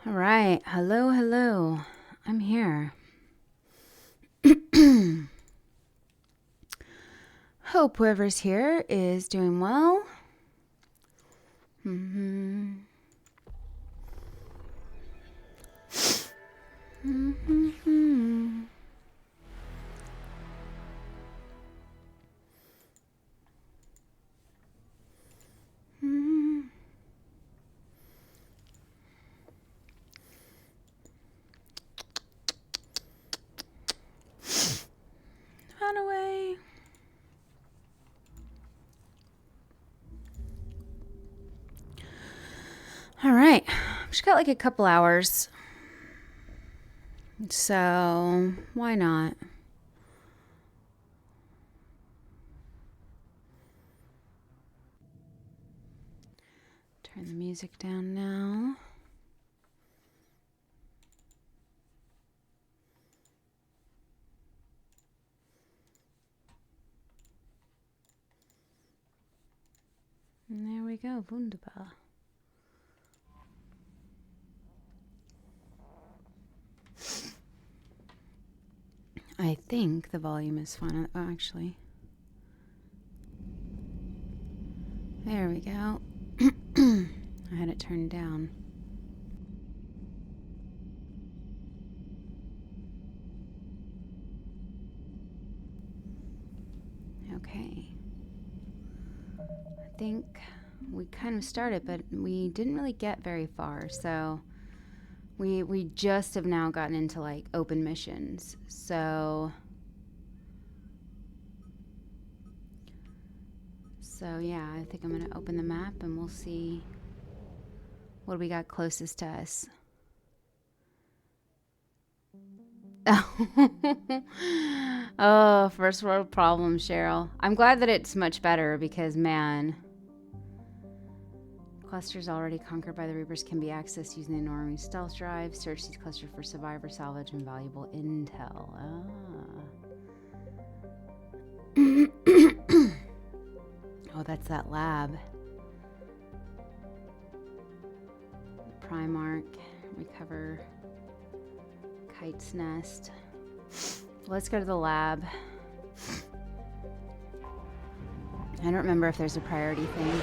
All right. Hello, hello. I'm here. Hope whoever's here is doing well. Mm-hmm. Mm-hmm. Mm-hmm. Run away. All right. Just got like a couple hours. So why not? Turn the music down now. And there we go. Wunderbar. I think the volume is fine. Oh, actually. There we go. I had it turned down. Okay. I think we kind of started, but we didn't really get very far. So we just have now gotten into like open missions. So yeah, I think I'm going to open the map and we'll see what we got closest to us. Oh, first world problem, Cheryl. I'm glad that it's much better because, man, clusters already conquered by the Reapers can be accessed using the Normie stealth drive. Search these clusters for survivor salvage and valuable intel. Oh, that's that lab. Primarch, recover Kite's nest. Let's go to the lab. I don't remember if there's a priority thing.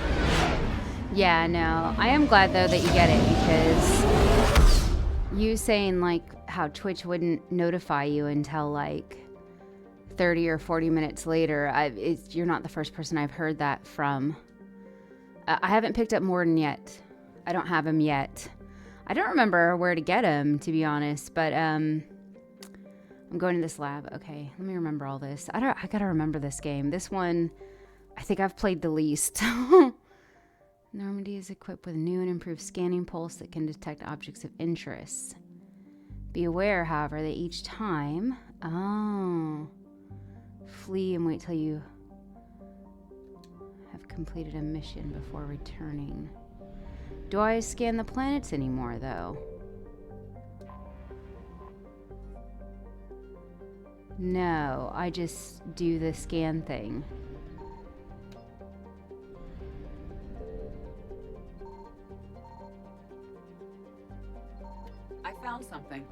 Yeah, no. I am glad though that you get it, because you saying like how Twitch wouldn't notify you until like 30 or 40 minutes later, you're not the first person I've heard that from. I haven't picked up Morden yet. I don't have him yet. I don't remember where to get him, to be honest, but I'm going to this lab. Okay, let me remember all this. I gotta remember this game. This one, I think I've played the least. Normandy is equipped with a new and improved scanning pulse that can detect objects of interest. Be aware, however, that each time... Oh. Flee and wait till you have completed a mission before returning. Do I scan the planets anymore, though? No, I just do the scan thing. I found something.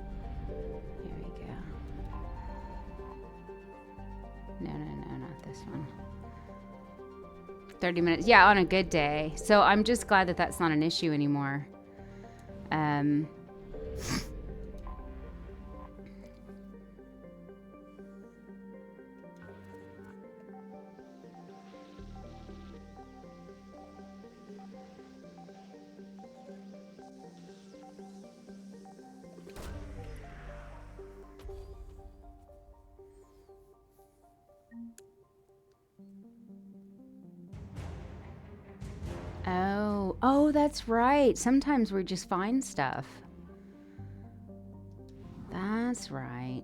Here we go. No, not this one. 30 minutes. Yeah, on a good day. So I'm just glad that that's not an issue anymore. Oh, that's right. Sometimes we just find stuff. That's right.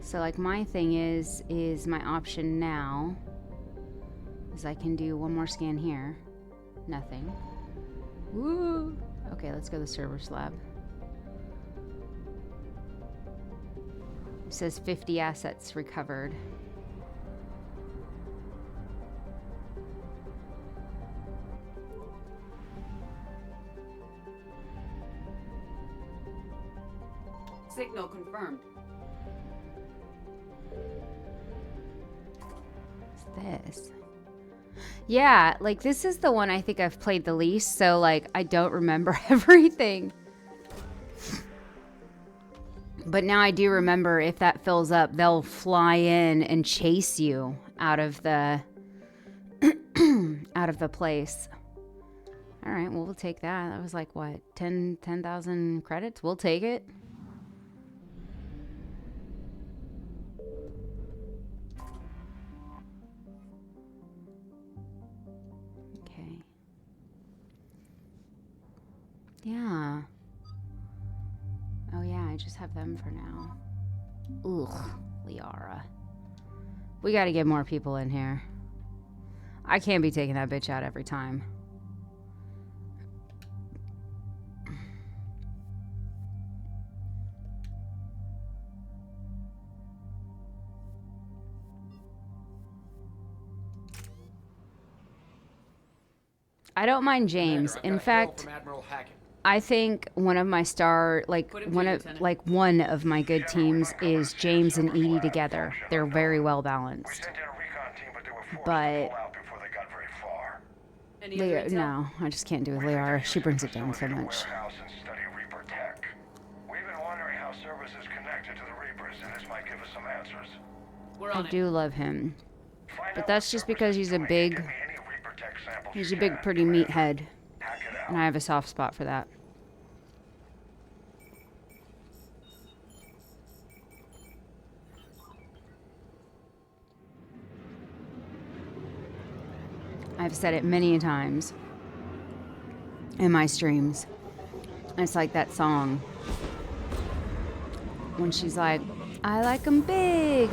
So like my thing is my option now is I can do one more scan here. Nothing. Woo! Okay, let's go to the servers lab. It says 50 assets recovered. Signal confirmed. What's this? Yeah, like this is the one I think I've played the least, so like I don't remember everything. But now I do remember if that fills up, they'll fly in and chase you out of the out of the place. All right, well, we'll take that. That was like what, 10,000 credits? We'll take it. Okay. Yeah. Oh yeah, I just have them for now. Ugh, Liara. We gotta get more people in here. I can't be taking that bitch out every time. I don't mind James. In fact, I think one of my one of my good teams is James and Edie together. They're very well balanced. But Leo, no, I just can't do with Liara. She brings it down so much. I do love him, but that's just because he's a big pretty meathead, and I have a soft spot for that. I've said it many times in my streams. It's like that song when she's like, I like 'em big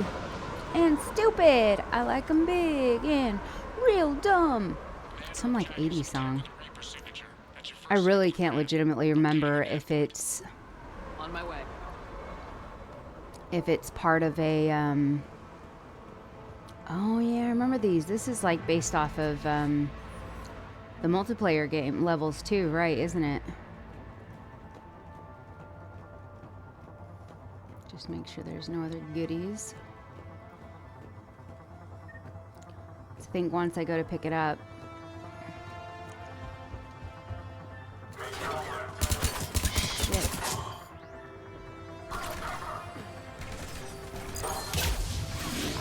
and stupid. I like 'em big and real dumb. Some like 80s song. I really can't legitimately remember if it's on my way. If it's part of a oh yeah, I remember these. This is like based off of the multiplayer game levels too, right, isn't it? Just make sure there's no other goodies. I think once I go to pick it up. Shit.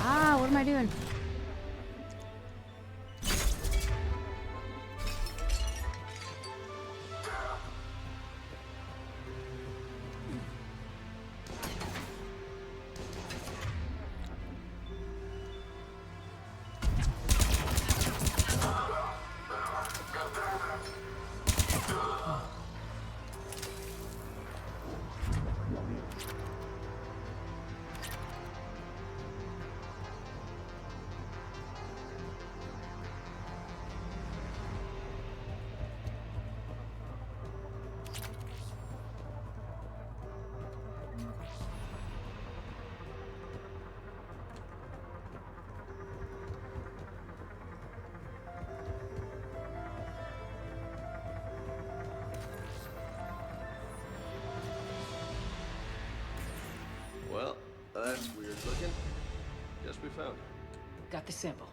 Ah, what am I doing? Well, that's weird looking. Guess we found it. Got the sample.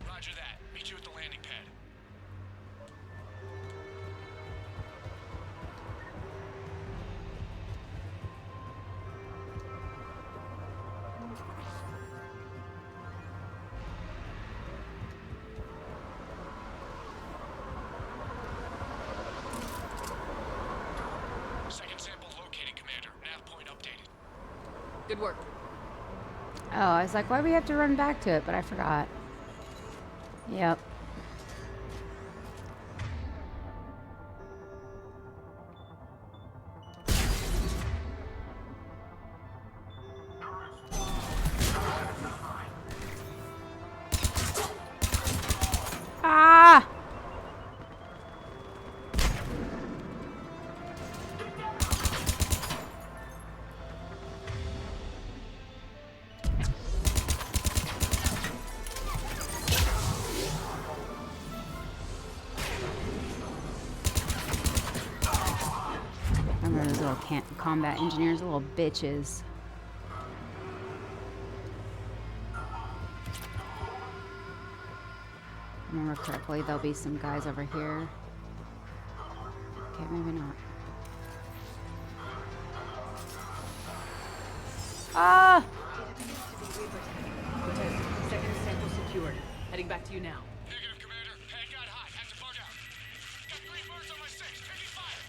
Roger that. Meet you at the landing pad. Second sample located, Commander. Nav point updated. Good work. Oh, I was like, why do we have to run back to it? But I forgot. Yep. Ah! little combat engineers, little bitches. Remember correctly, there'll be some guys over here. Okay, maybe not. Ah! Cortez, second sample secured. Heading back to you now. Negative, Commander. Pad got hot. Have to bug out. Got 3 birds on my 6. Taking fire.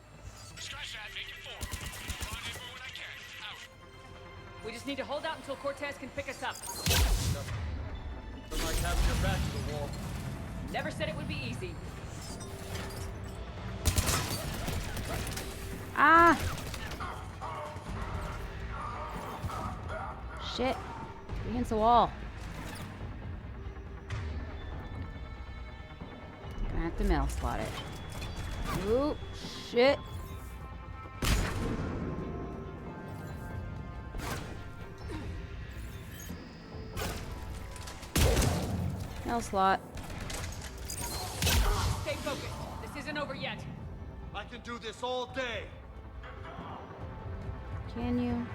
Scratch that. Make it 4. Rendezvous when I can. Out. We just need to hold out until Cortez can pick us up. Look like having your back to the wall. Never said it would be easy. Ah! Shit. Against the wall. Gonna have to mail slot it. Ooh, shit. Mail slot. Stay focused. This isn't over yet. I can do this all day. Can you?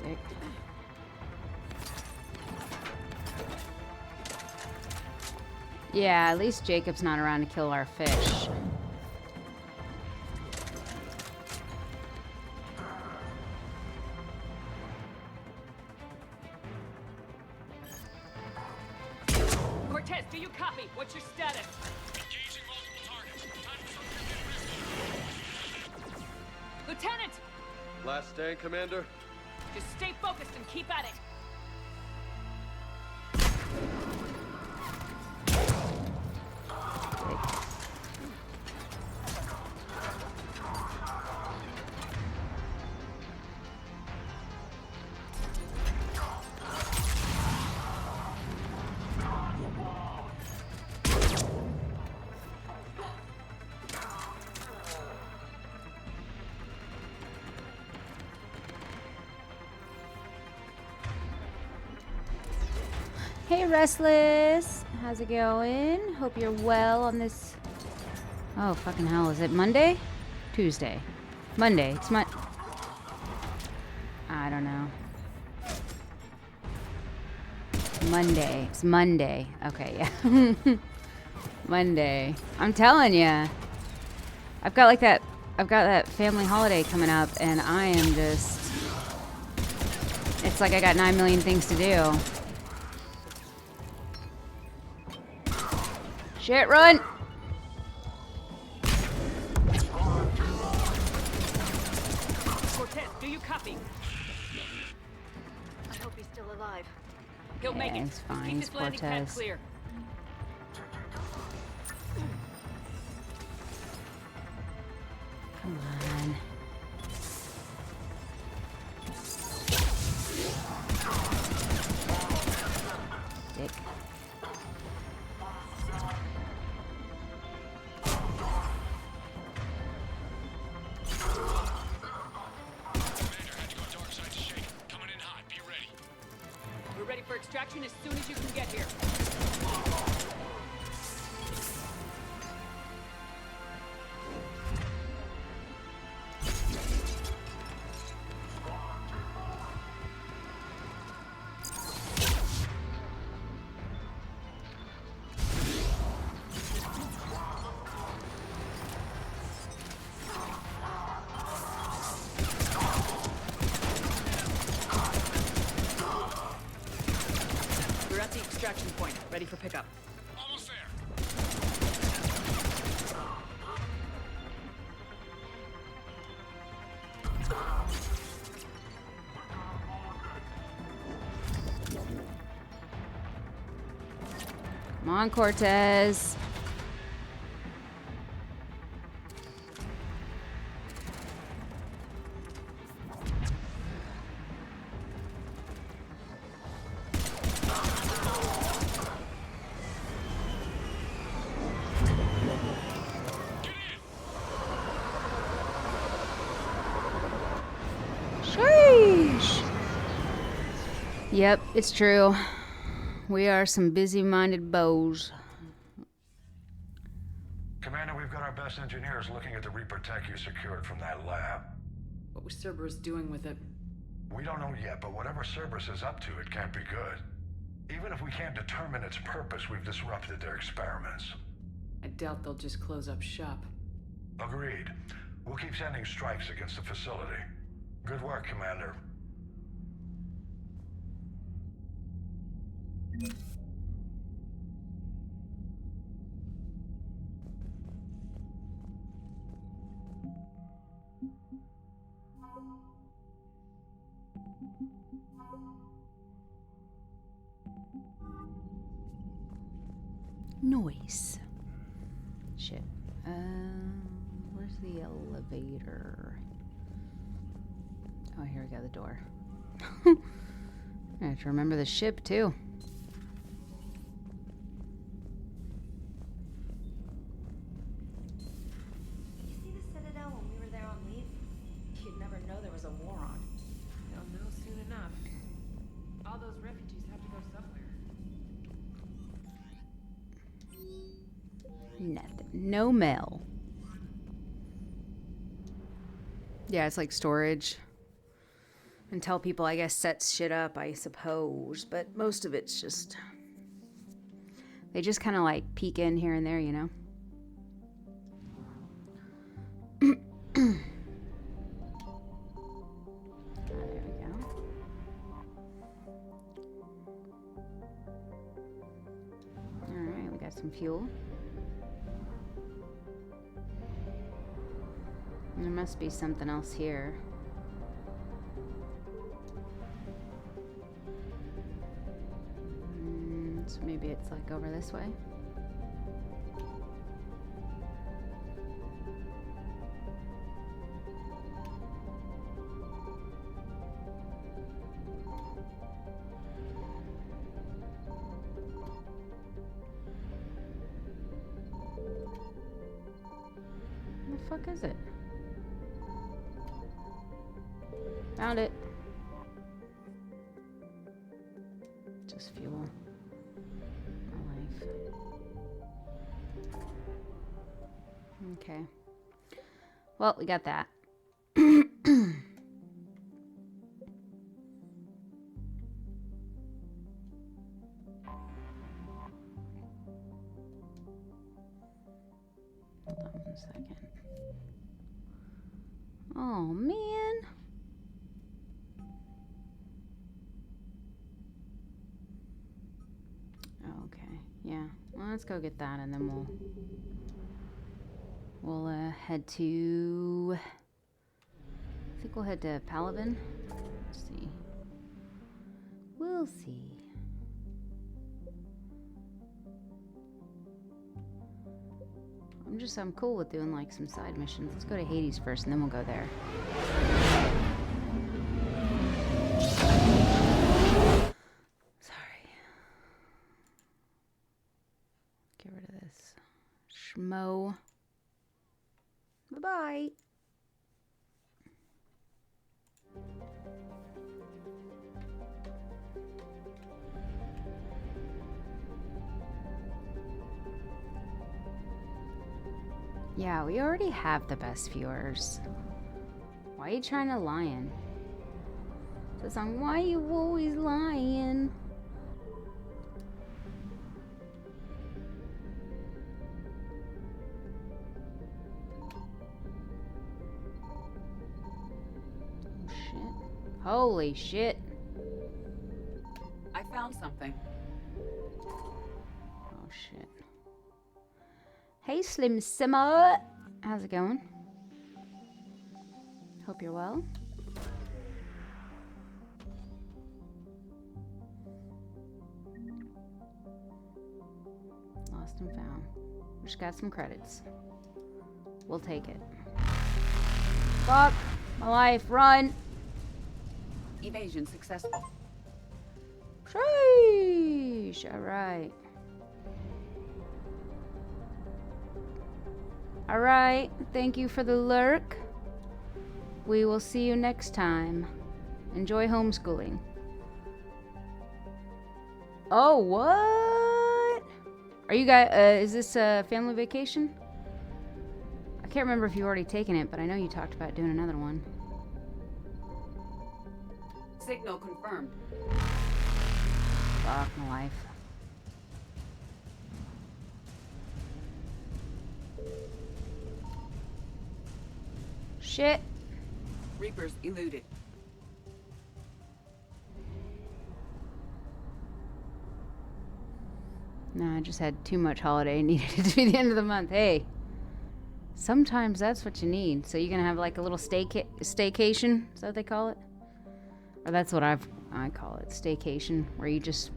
Dick. Yeah, at least Jacob's not around to kill our fish. Cortez, do you copy? What's your status? Engaging multiple targets. Time for some risky. Lieutenant! Last stand, Commander. Just stay focused and keep at it. Hey, Restless. How's it going? Hope you're well on this... Oh, fucking hell. Is it Monday? Tuesday. Monday. It's I don't know. Monday. It's Monday. Okay, yeah. Monday. I'm telling ya. I've got that family holiday coming up, and I am just... It's like I got 9 million things to do. Shit, run! Cortez, do you copy? I hope he's still alive. He'll make Yeah, it. it's fine. Keep It's this landing pad Cortez. clear. Come on. Dick. Commander had to go dark side to shake. Coming in hot. Be ready. We're ready for extraction as soon as you can get here. We're at the extraction point, ready for pickup. Almost there. Come on, Cortez. Sheesh. Yep, it's true. We are some busy-minded bows. Commander, we've got our best engineers looking at the Reaper tech you secured from that lab. What was Cerberus doing with it? We don't know yet, but whatever Cerberus is up to, it can't be good. Even if we can't determine its purpose, we've disrupted their experiments. I doubt they'll just close up shop. Agreed. We'll keep sending strikes against the facility. Good work, Commander. Noise. Shit. Where's the elevator? Oh, here we go, the door. I have to remember the ship, too. Did you see the Citadel when we were there on leave? You'd never know there was a war on. They'll know soon enough. All those refugees have to go somewhere. Nothing. No mail. Yeah, it's like storage. Until people, I guess, set shit up, I suppose. But most of it's just... They just kind of like peek in here and there, you know? There we go. Alright, we got some fuel. There must be something else here. So maybe it's like over this way. What the fuck is it? Found it. Just fuel. My life. Okay. Well, we got that. Hold on 1 second. Oh, man. Okay, yeah. Well, let's go get that and then we'll head to... I think we'll head to Paladin. Let's see. We'll see. I'm cool with doing like some side missions. Let's go to Hades first and then we'll go there. Sorry. Get rid of this. Schmo. Bye-bye. Yeah, we already have the best viewers. Why are you trying to lying? The song, why you always lying? Oh shit. Holy shit. I found something. Oh shit. Hey Slim Simmer! How's it going? Hope you're well. Lost and found. Just got some credits. We'll take it. Fuck! My life, run! Evasion successful. Sheesh! Alright. Alright, thank you for the lurk. We will see you next time. Enjoy homeschooling. Oh, what? Are you guys, is this a family vacation? I can't remember if you've already taken it, but I know you talked about doing another one. Signal confirmed. Fuck my life. Shit. Reapers eluded. No, I just had too much holiday and needed it to be the end of the month. Hey, sometimes that's what you need. So you're gonna have like a little staycation? Is that what they call it? Or that's what I call it, staycation, where you just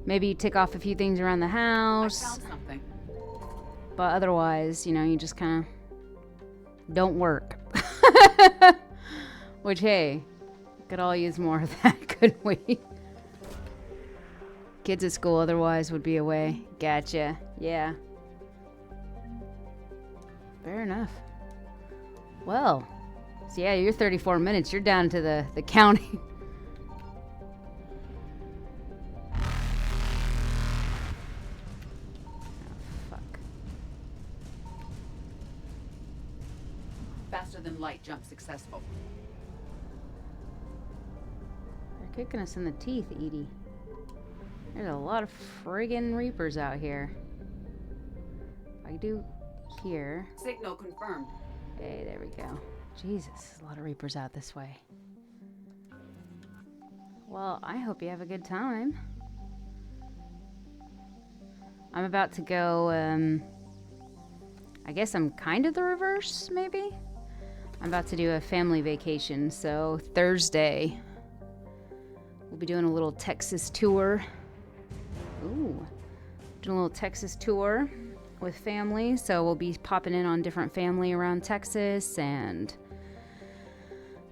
maybe you tick off a few things around the I house, found something. but otherwise, you know, you just kind of don't work. Which, hey, could all use more of that, couldn't we? Kids at school otherwise would be away. Gotcha. Yeah. Fair enough. Well, so yeah, you're 34 minutes. You're down to the county. Oh, fuck. Faster than light jump successful. They're kicking us in the teeth, Edie. There's a lot of friggin' Reapers out here. I do here. Signal confirmed. Hey, there we go. Jesus, there's a lot of Reapers out this way. Well, I hope you have a good time. I'm about to go, I guess I'm kind of the reverse, maybe? I'm about to do a family vacation, so Thursday we'll be doing a little Texas tour. Ooh, doing a little Texas tour with family, so we'll be popping in on different family around Texas and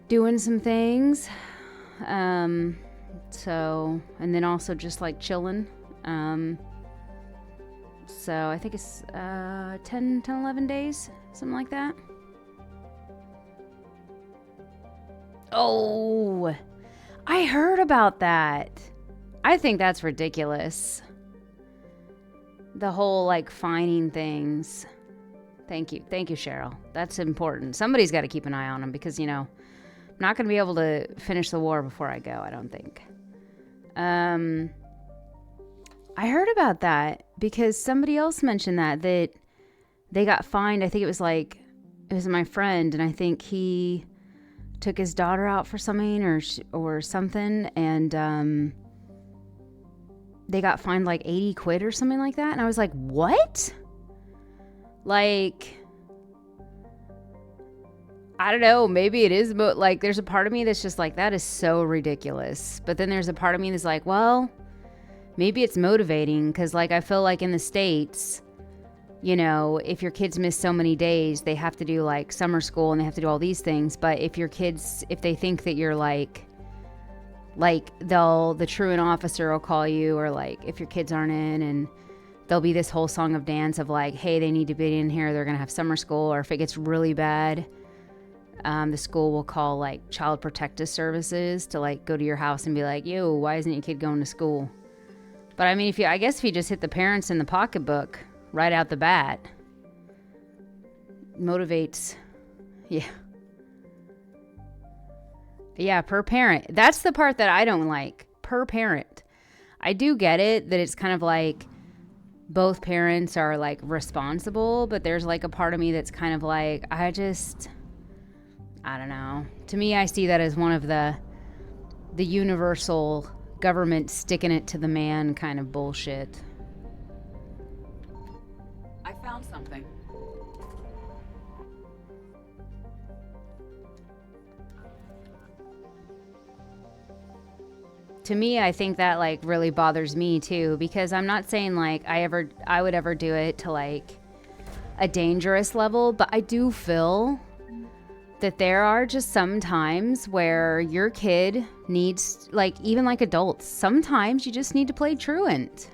doing some things. So, and then also just like chilling. So I think it's 10, 11 days, something like that. Oh, I heard about that. I think that's ridiculous. The whole like fining things. Thank you, Cheryl. That's important. Somebody's got to keep an eye on them because, you know, I'm not going to be able to finish the war before I go, I don't think. I heard about that because somebody else mentioned that they got fined. I think it was my friend, and I think he took his daughter out for something or something, and they got fined like 80 quid or something like that. And I was like, what? Like, I don't know, maybe it is, but like there's a part of me that's just like, that is so ridiculous. But then there's a part of me that's like, well, maybe it's motivating, because like I feel like in the States, you know, if your kids miss so many days, they have to do like summer school and they have to do all these things. But if they think that you're like the truant officer will call you, or like if your kids aren't in, and there'll be this whole song of dance of like, hey, they need to be in here, they're gonna have summer school. Or if it gets really bad, the school will call like child protective services to like go to your house and be like, yo, why isn't your kid going to school? But I mean, if you just hit the parents in the pocketbook right out the bat, motivates. Yeah, per parent. That's the part that I don't like. Per parent. I do get it that it's kind of like both parents are like responsible, but there's like a part of me that's kind of like, I don't know. To me, I see that as one of the universal government sticking it to the man kind of bullshit. I found something. To me, I think that like really bothers me too, because I'm not saying like I would ever do it to like a dangerous level, but I do feel that there are just some times where your kid needs, like even like adults, sometimes you just need to play truant.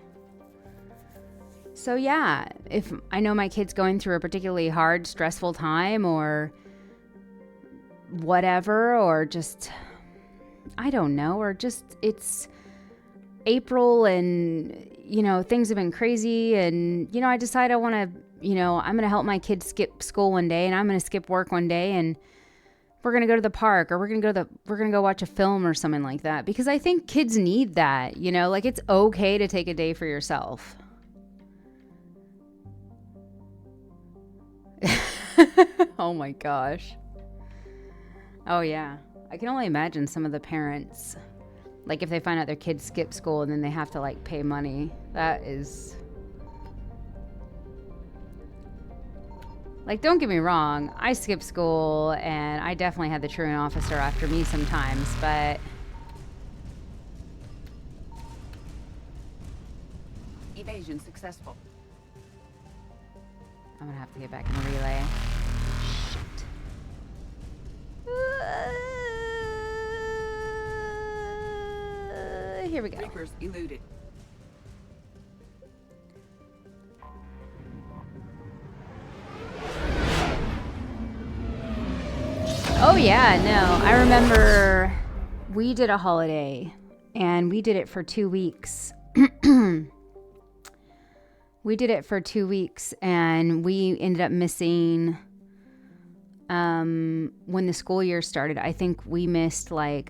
So yeah, if I know my kid's going through a particularly hard, stressful time or whatever, or just, I don't know, or just April and, you know, things have been crazy and, you know, I decide I want to, you know, I'm going to help my kids skip school one day and I'm going to skip work one day and we're going to go to the park or we're going to go watch a film or something like that, because I think kids need that, you know, like it's okay to take a day for yourself. Oh my gosh. Oh yeah. I can only imagine some of the parents, like if they find out their kids skip school and then they have to like pay money. That is, like, don't get me wrong, I skipped school and I definitely had the truant officer after me sometimes, but Evasion successful. I'm gonna have to get back in the relay. Shit. Here we go. Reapers eluded. Oh yeah, no. I remember we did a holiday and we did it for 2 weeks. We did it for 2 weeks and we ended up missing when the school year started. I think we missed we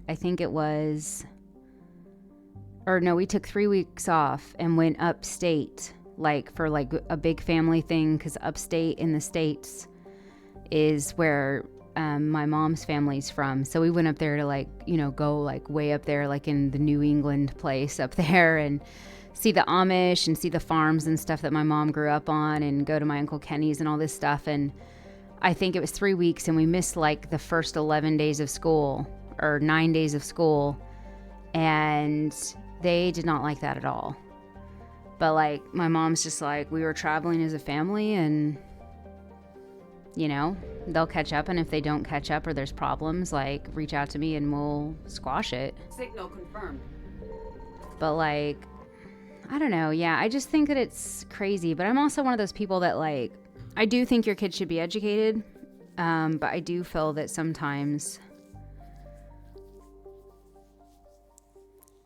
took 3 weeks off and went upstate, like for like a big family thing, because upstate in the States is where my mom's family's from. So we went up there to like, you know, go like way up there, like in the New England place up there and see the Amish and see the farms and stuff that my mom grew up on and go to my Uncle Kenny's and all this stuff. And I think it was 3 weeks and we missed like the first 11 days of school or 9 days of school. And they did not like that at all. But like my mom's just like, we were traveling as a family and, you know, they'll catch up. And if they don't catch up or there's problems, like reach out to me and we'll squash it. Signal confirmed. But like, I don't know. Yeah, I just think that it's crazy. But I'm also one of those people that like, I do think your kids should be educated. But I do feel that sometimes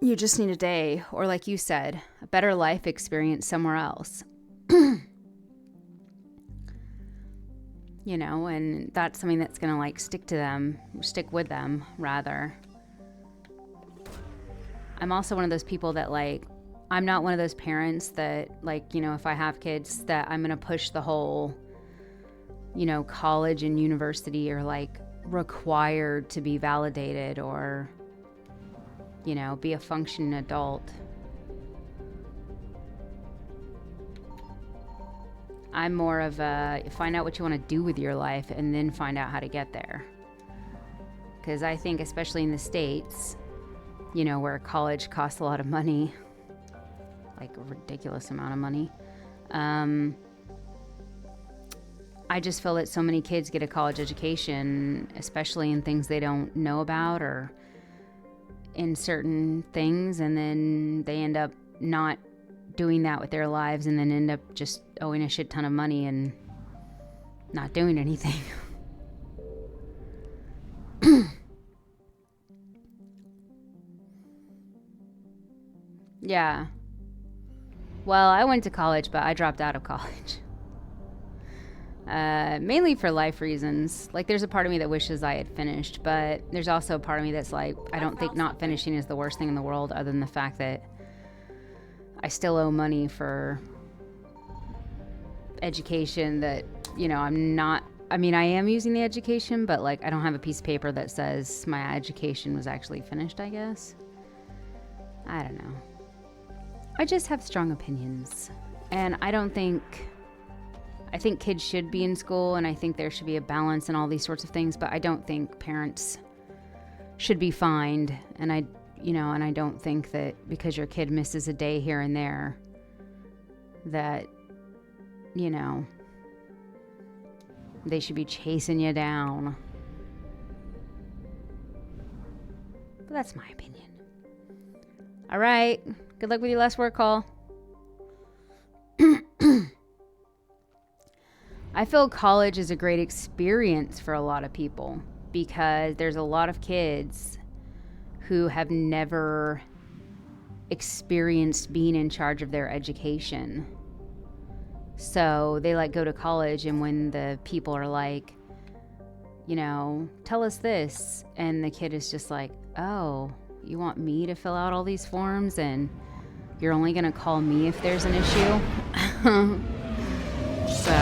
you just need a day, or like you said, a better life experience somewhere else. You know, and that's something that's going to like stick with them rather. I'm also one of those people that like, I'm not one of those parents that like, you know, if I have kids that I'm going to push the whole, you know, college and university or like required to be validated or, you know, be a functioning adult. I'm more of a find out what you want to do with your life and then find out how to get there. Because I think, especially in the States, you know, where college costs a lot of money, like a ridiculous amount of money. I just feel that so many kids get a college education, especially in things they don't know about or in certain things, and then they end up not doing that with their lives and then end up just owing a shit ton of money and not doing anything. Yeah. Well, I went to college, but I dropped out of college. Mainly for life reasons. Like, there's a part of me that wishes I had finished, but there's also a part of me that's like, I don't think not finishing is the worst thing in the world, other than the fact that I still owe money for education that, you know, I am using the education, but like, I don't have a piece of paper that says my education was actually finished, I guess. I don't know. I just have strong opinions, and I think kids should be in school, and I think there should be a balance and all these sorts of things, but I don't think parents should be fined. And I don't think that because your kid misses a day here and there that, you know, they should be chasing you down. But that's my opinion. All right. Good luck with your last work call. I feel college is a great experience for a lot of people because there's a lot of kids who have never experienced being in charge of their education. So they like go to college, and when the people are like, you know, tell us this, and the kid is just like, oh, you want me to fill out all these forms and you're only gonna call me if there's an issue? So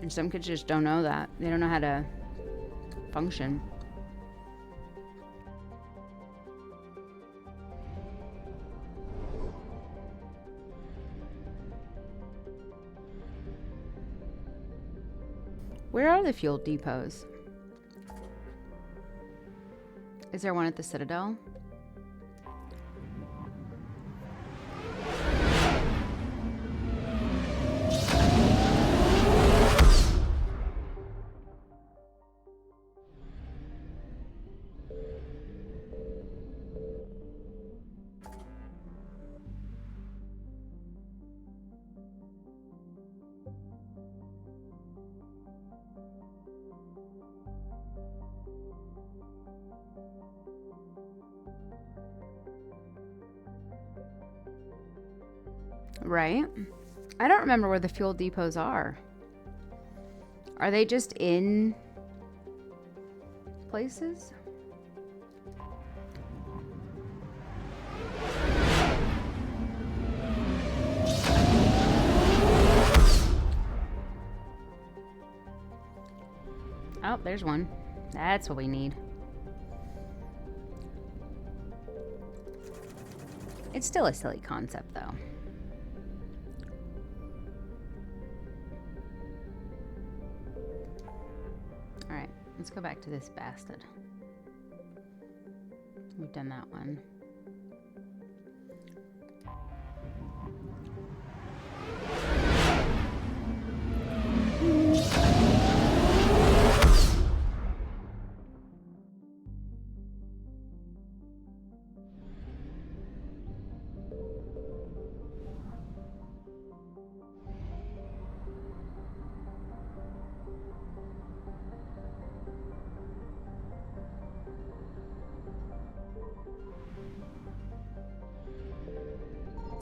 and some kids just don't know that. They don't know how to function. Where are the fuel depots? Is there one at the Citadel? Right? I don't remember where the fuel depots are. Are they just in places? Oh, there's one. That's what we need. It's still a silly concept, though. Alright, let's go back to this bastard. We've done that one.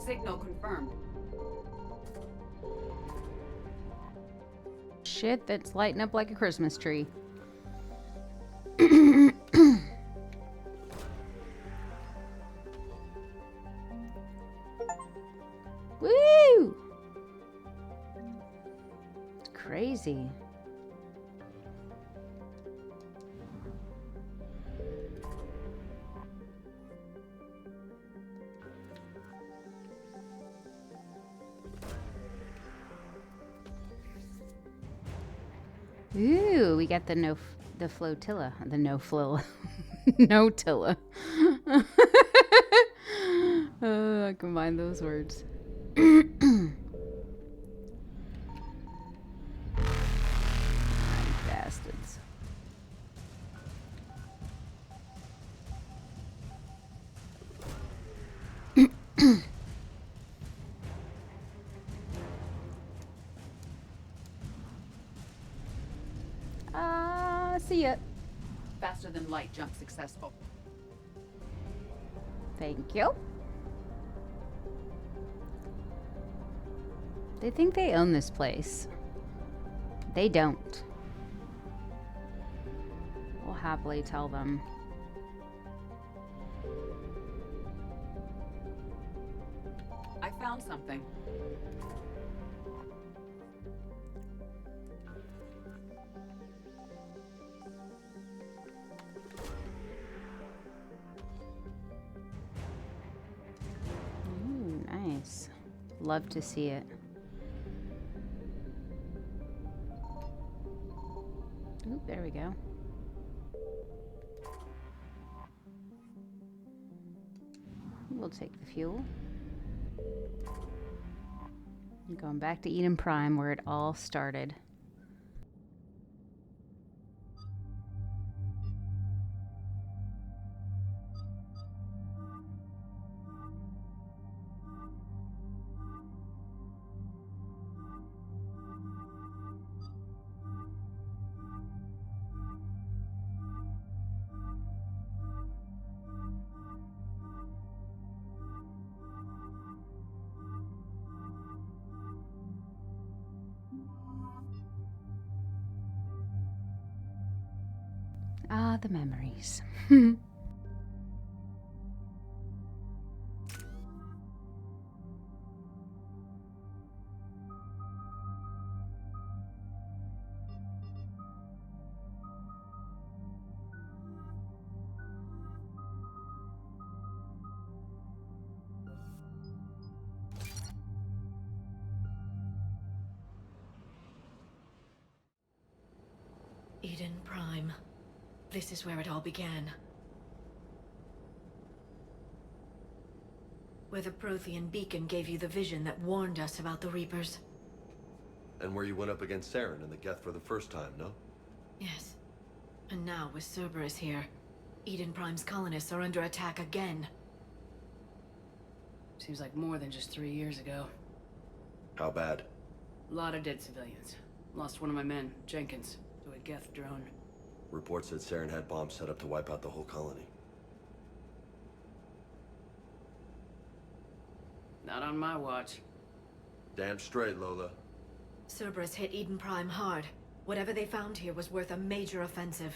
Signal confirmed. Shit, that's lighting up like a Christmas tree. Woo! It's crazy. Ooh, we got the flotilla, the no flow, no tilla. I combine those words. Bastards. See ya. Faster than light jump successful. Thank you. They think they own this place. They don't. We'll happily tell them. I found something. Ooh, nice. Love to see it. Ooh, there we go. We'll take the fuel. I'm going back to Eden Prime where it all started. Ah, the memories. Eden Prime. This is where it all began. Where the Prothean beacon gave you the vision that warned us about the Reapers. And where you went up against Saren and the Geth for the first time, no? Yes. And now, with Cerberus here, Eden Prime's colonists are under attack again. Seems like more than just 3 years ago. How bad? A lot of dead civilians. Lost one of my men, Jenkins, to a Geth drone. Reports said Saren had bombs set up to wipe out the whole colony. Not on my watch. Damn straight, Lola. Cerberus hit Eden Prime hard. Whatever they found here was worth a major offensive.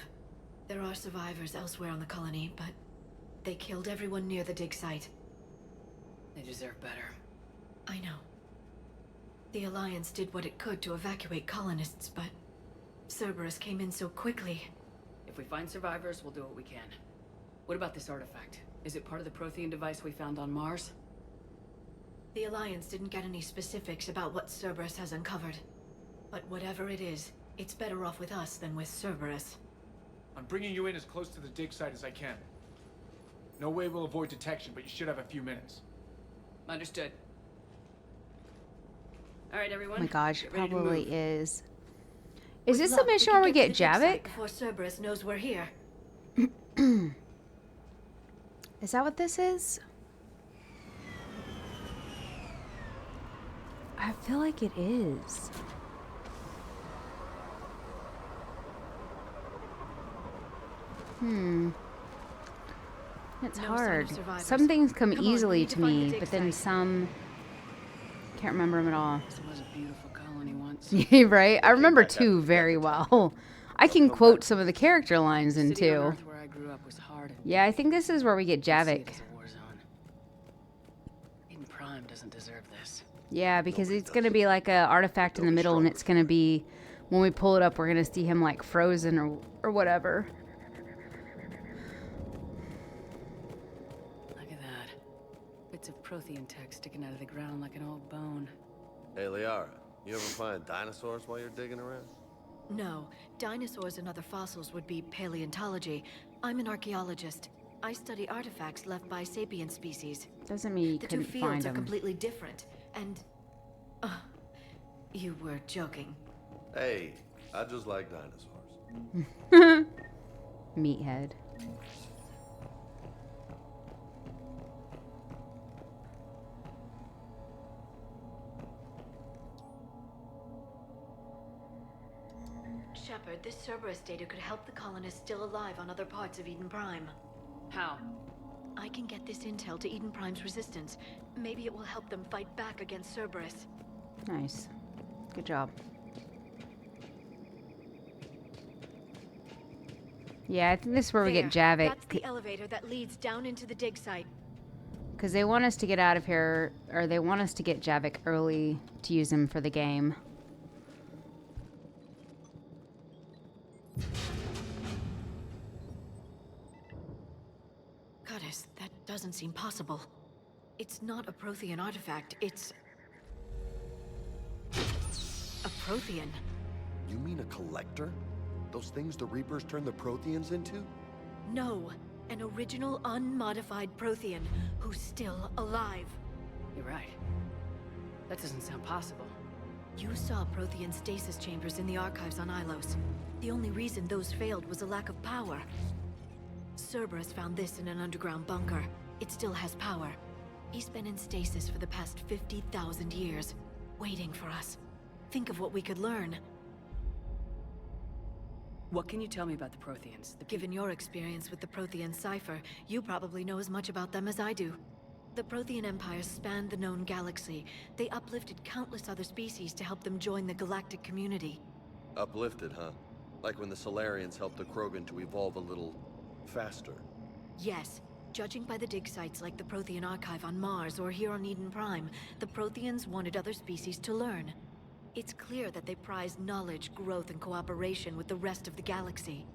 There are survivors elsewhere on the colony, but they killed everyone near the dig site. They deserve better. I know. The Alliance did what it could to evacuate colonists, but Cerberus came in so quickly. If we find survivors, we'll do what we can. What about this artifact? Is it part of the Prothean device we found on Mars? The Alliance didn't get any specifics about what Cerberus has uncovered. But whatever it is, it's better off with us than with Cerberus. I'm bringing you in as close to the dig site as I can. No way we'll avoid detection, but you should have a few minutes. Understood. All right, everyone. Oh my gosh, get ready to probably move. is. With Is this the luck, mission can where we get to the dig site Javik? before Cerberus knows we're here. Is that what this is? I feel like it is. It's No sign of hard. survivors. Some things come Come on, we easily need to to find the me, dig but then site. some can't remember them at all. This was a beautiful colony once. Right? I remember back after two the very death well. I can quote some of the character lines in City on two. Earth where I grew up was hard. Yeah, I think this is where we get See it Javik. as a war zone. Eden Prime doesn't deserve this. Yeah, because it's going to be like a artifact in the middle, and it's going to be, when we pull it up, we're going to see him like frozen or whatever. Look at that. Bits of Prothean tech sticking out of the ground like an old bone. Hey, Liara, you ever find dinosaurs while you're digging around? No, dinosaurs and other fossils would be paleontology. I'm an archaeologist. I study artifacts left by sapient species. Doesn't mean you The two couldn't fields find are him. completely different, and... you were joking. Hey, I just like dinosaurs. Meathead. Shepard, this Cerberus data could help the colonists still alive on other parts of Eden Prime. How? I can get this intel to Eden Prime's resistance. Maybe it will help them fight back against Cerberus. Nice. Good job. Yeah, I think this is where we get There, Javik. That's the elevator that leads down into the dig site. Because they want us to get out of here, or they want us to get Javik early to use him for the game. Goddess, that doesn't seem possible. It's not a Prothean artifact, it's... a Prothean. You mean a collector? Those things the Reapers turned the Protheans into? No, an original unmodified Prothean who's still alive. You're right. That doesn't sound possible. You saw Prothean stasis chambers in the archives on Ilos. The only reason those failed was a lack of power. Cerberus found this in an underground bunker. It still has power. He's been in stasis for the past 50,000 years, waiting for us. Think of what we could learn. What can you tell me about the Protheans? Given your experience with the Prothean cipher, you probably know as much about them as I do. The Prothean Empire spanned the known galaxy. They uplifted countless other species to help them join the galactic community. Uplifted, huh? Like when the Solarians helped the Krogan to evolve a little faster. Yes. Judging by the dig sites like the Prothean Archive on Mars or here on Eden Prime, the Protheans wanted other species to learn. It's clear that they prize knowledge, growth, and cooperation with the rest of the galaxy.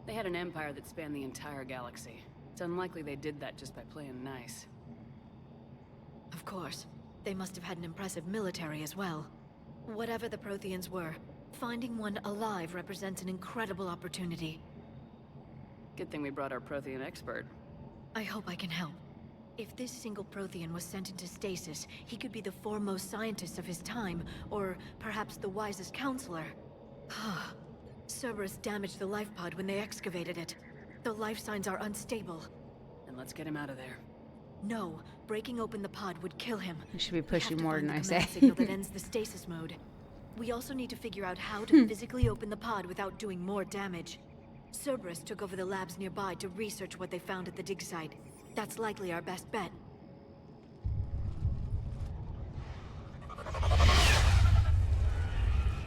They had an empire that spanned the entire galaxy. It's unlikely they did that just by playing nice. Of course. They must have had an impressive military as well. Whatever the Protheans were, finding one alive represents an incredible opportunity. Good thing we brought our Prothean expert. I hope I can help. If this single Prothean was sent into stasis, he could be the foremost scientist of his time, or perhaps the wisest counselor. Cerberus damaged the life pod when they excavated it. The life signs are unstable. Then let's get him out of there. No, breaking open the pod would kill him. You should be We have pushing to more find than the I say. command signal that ends the stasis mode. We also need to figure out how to physically open the pod without doing more damage. Cerberus took over the labs nearby to research what they found at the dig site. That's likely our best bet.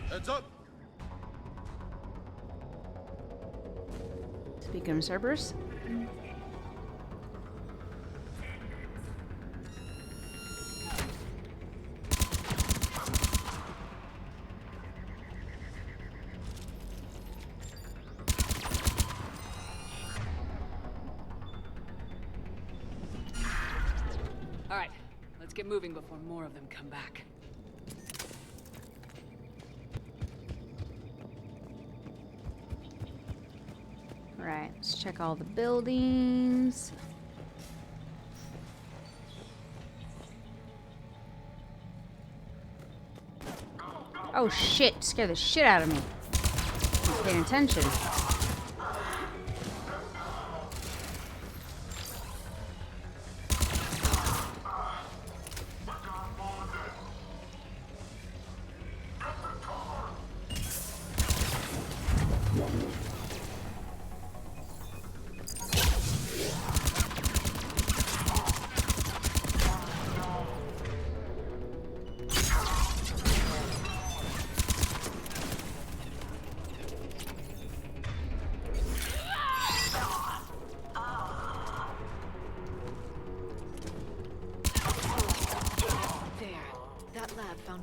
Heads up! Speaking of Cerberus. All right, let's get moving before more of them come back. Right, let's check all the buildings. Oh shit, scared the shit out of me. I'm paying attention.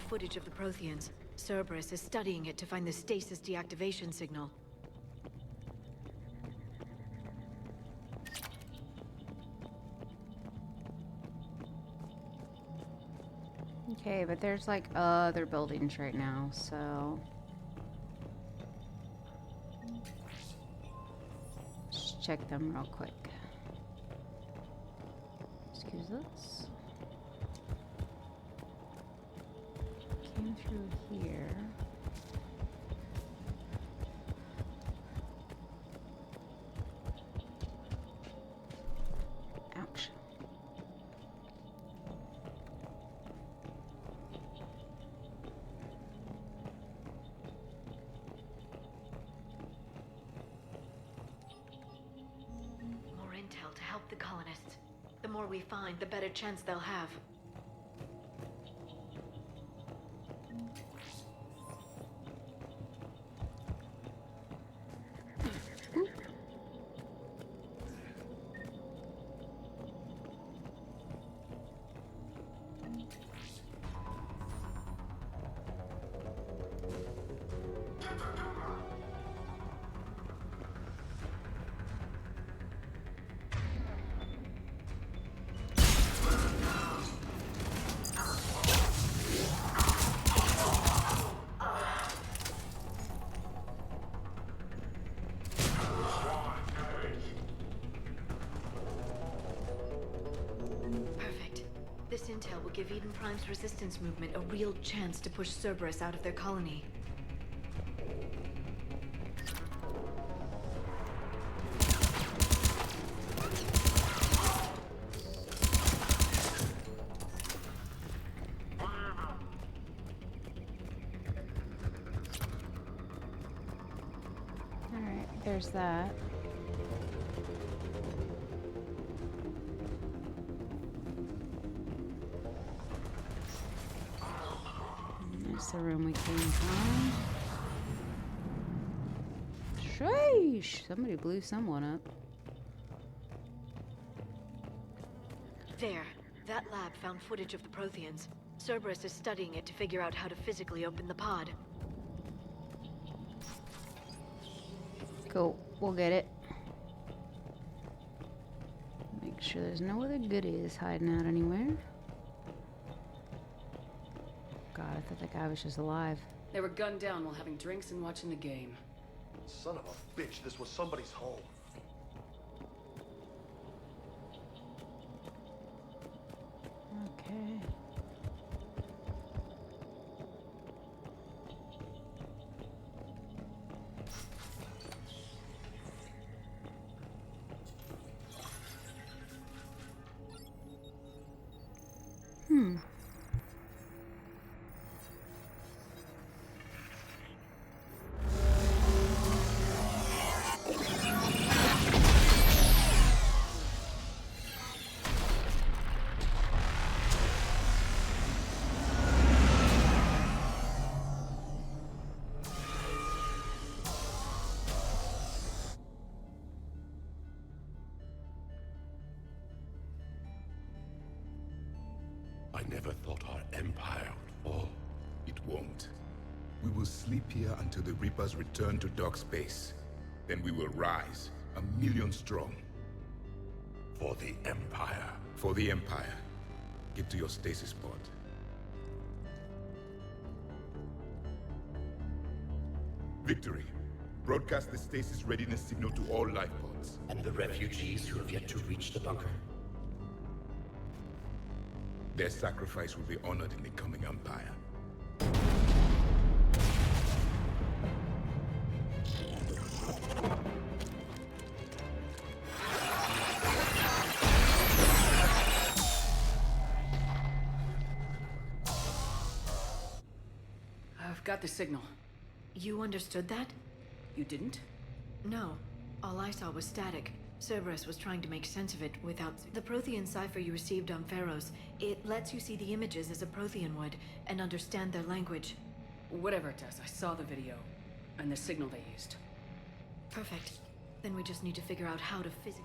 Footage of the Protheans. Cerberus is studying it to find the stasis deactivation signal. Okay, but there's like other buildings right now, so let's check them real quick. Excuse us. Came through here. Ouch. More intel to help the colonists. The more we find, the better chance they'll have. This intel will give Eden Prime's resistance movement a real chance to push Cerberus out of their colony. Alright, there's that. There's the room we came from. Sheesh. Somebody blew someone up. There. That lab found footage of the Protheans. Cerberus is studying it to figure out how to physically open the pod. Cool. We'll get it. Make sure there's no other goodies hiding out anywhere. God, I thought that guy was just alive. They were gunned down while having drinks and watching the game. Son of a bitch, this was somebody's home. Okay. I never thought our empire would fall. It won't. We will sleep here until the Reapers return to dark space. Then we will rise, 1,000,000 strong. For the Empire. For the Empire. Get to your stasis pod. Victory. Broadcast the stasis readiness signal to all life pods. And the refugees who have yet to reach the bunker. Their sacrifice will be honored in the coming Empire. I've got the signal. You understood that? You didn't? No. All I saw was static. Cerberus was trying to make sense of it without... The Prothean cipher you received on Pharaohs, it lets you see the images as a Prothean would, and understand their language. Whatever it does, I saw the video. And the signal they used. Perfect. Then we just need to figure out how to physically...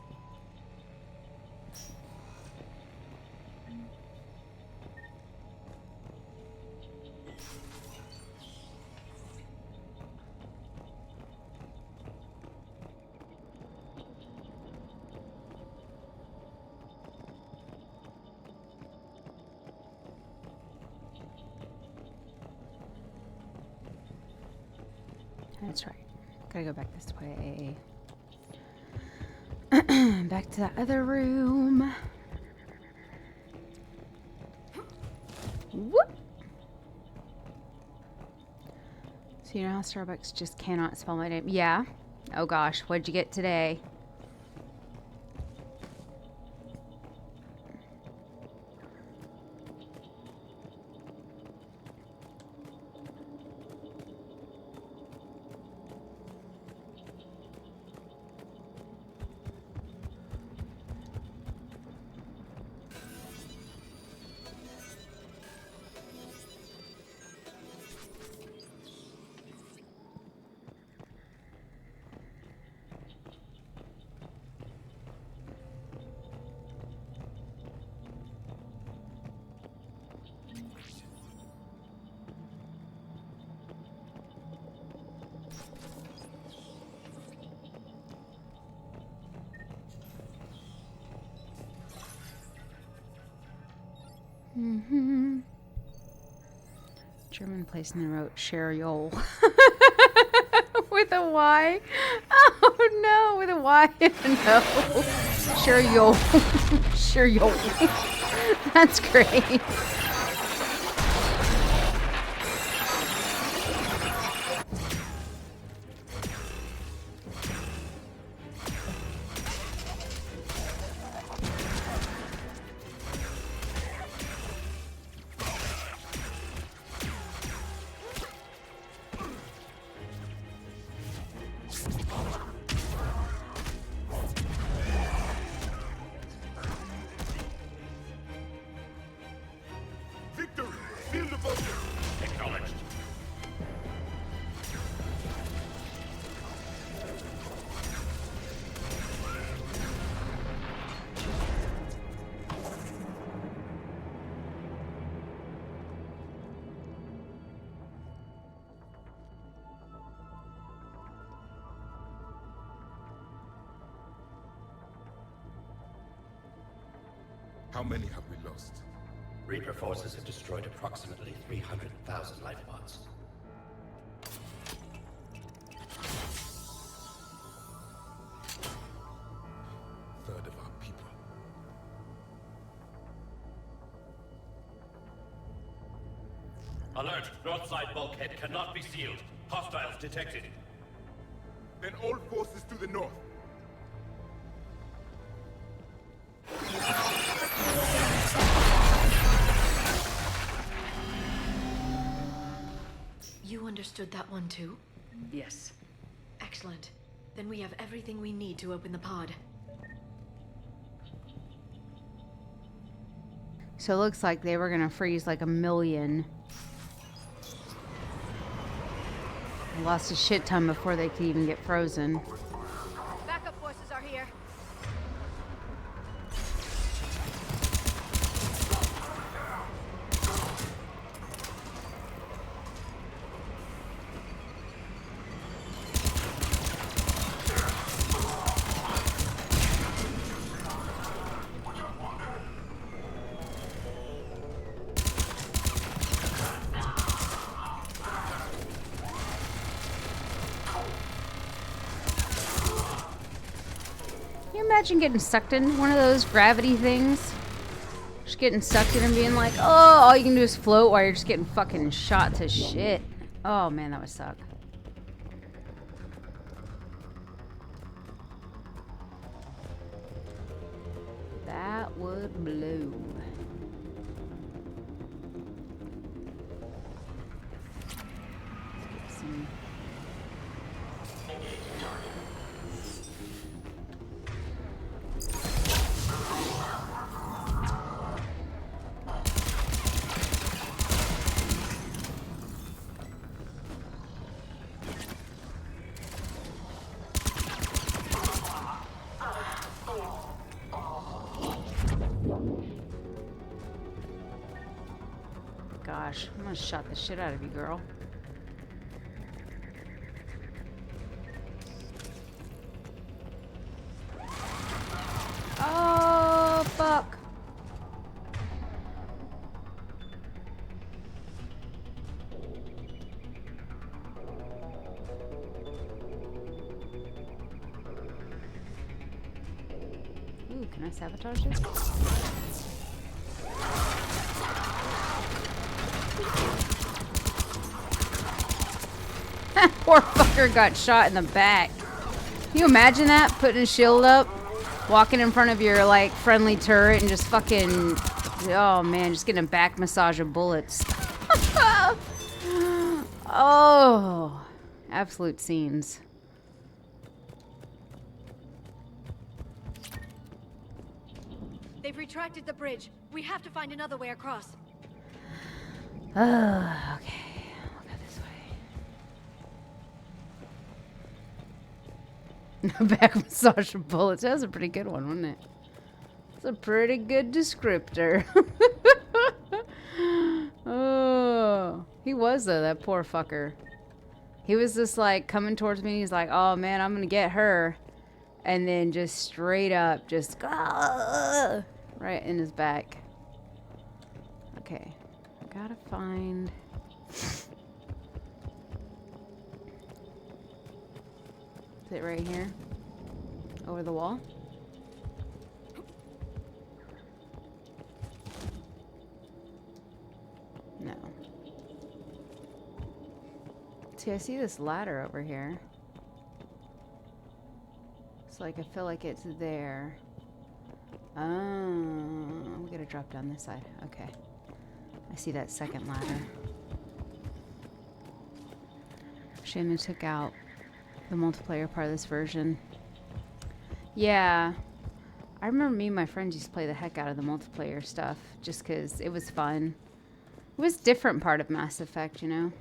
That's right. Gotta go back this way. Back to that other room. Whoop! So you know how Starbucks just cannot spell my name? Yeah. Oh gosh, what'd you get today? German place in the road, Sherriol. With a Y? Oh no, with a Y. No. Sherriol. Sherriol. That's great. How many have we lost? Reaper forces have destroyed approximately 300,000 life pods. Third of our people. Alert! North side bulkhead cannot be sealed. Hostiles detected. Then all forces to the north. You understood that one too? Yes. Excellent. Then we have everything we need to open the pod. So it looks like they were gonna freeze like 1,000,000. I lost a shit ton before they could even get frozen. Backup forces are here. Can you imagine getting sucked in one of those gravity things? Just getting sucked in and being like, oh, all you can do is float while you're just getting fucking shot to shit. Oh man, that would suck. That would blow. Let's get some. Gosh, I'm gonna shot the shit out of you, girl. Oh, fuck. Ooh, can I sabotage this? Poor fucker got shot in the back. Can you imagine that? Putting a shield up, walking in front of your, like, friendly turret and just fucking... Oh, man, just getting a back massage of bullets. Oh, absolute scenes. They've retracted the bridge. We have to find another way across. Okay. Back massage of bullets. That was a pretty good one, wasn't it? It's a pretty good descriptor. Oh, he was though, that poor fucker. He was just like coming towards me. He's like, "Oh man, I'm gonna get her," and then just straight up, just right in his back. Okay, gotta find. Is it right here? Over the wall? No. See, I see this ladder over here. It's like, I feel like it's there. Oh, we gotta drop down this side. Okay. I see that second ladder. Shannon took out the multiplayer part of this version. Yeah. I remember me and my friends used to play the heck out of the multiplayer stuff just because it was fun. It was a different part of Mass Effect, you know?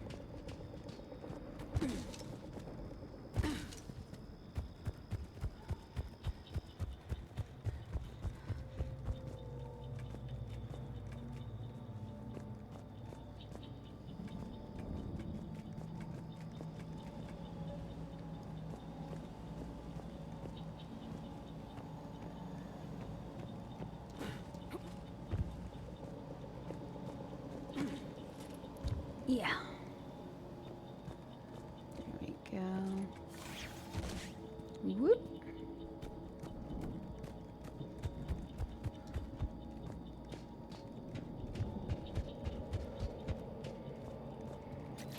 Yeah. There we go. Whoop.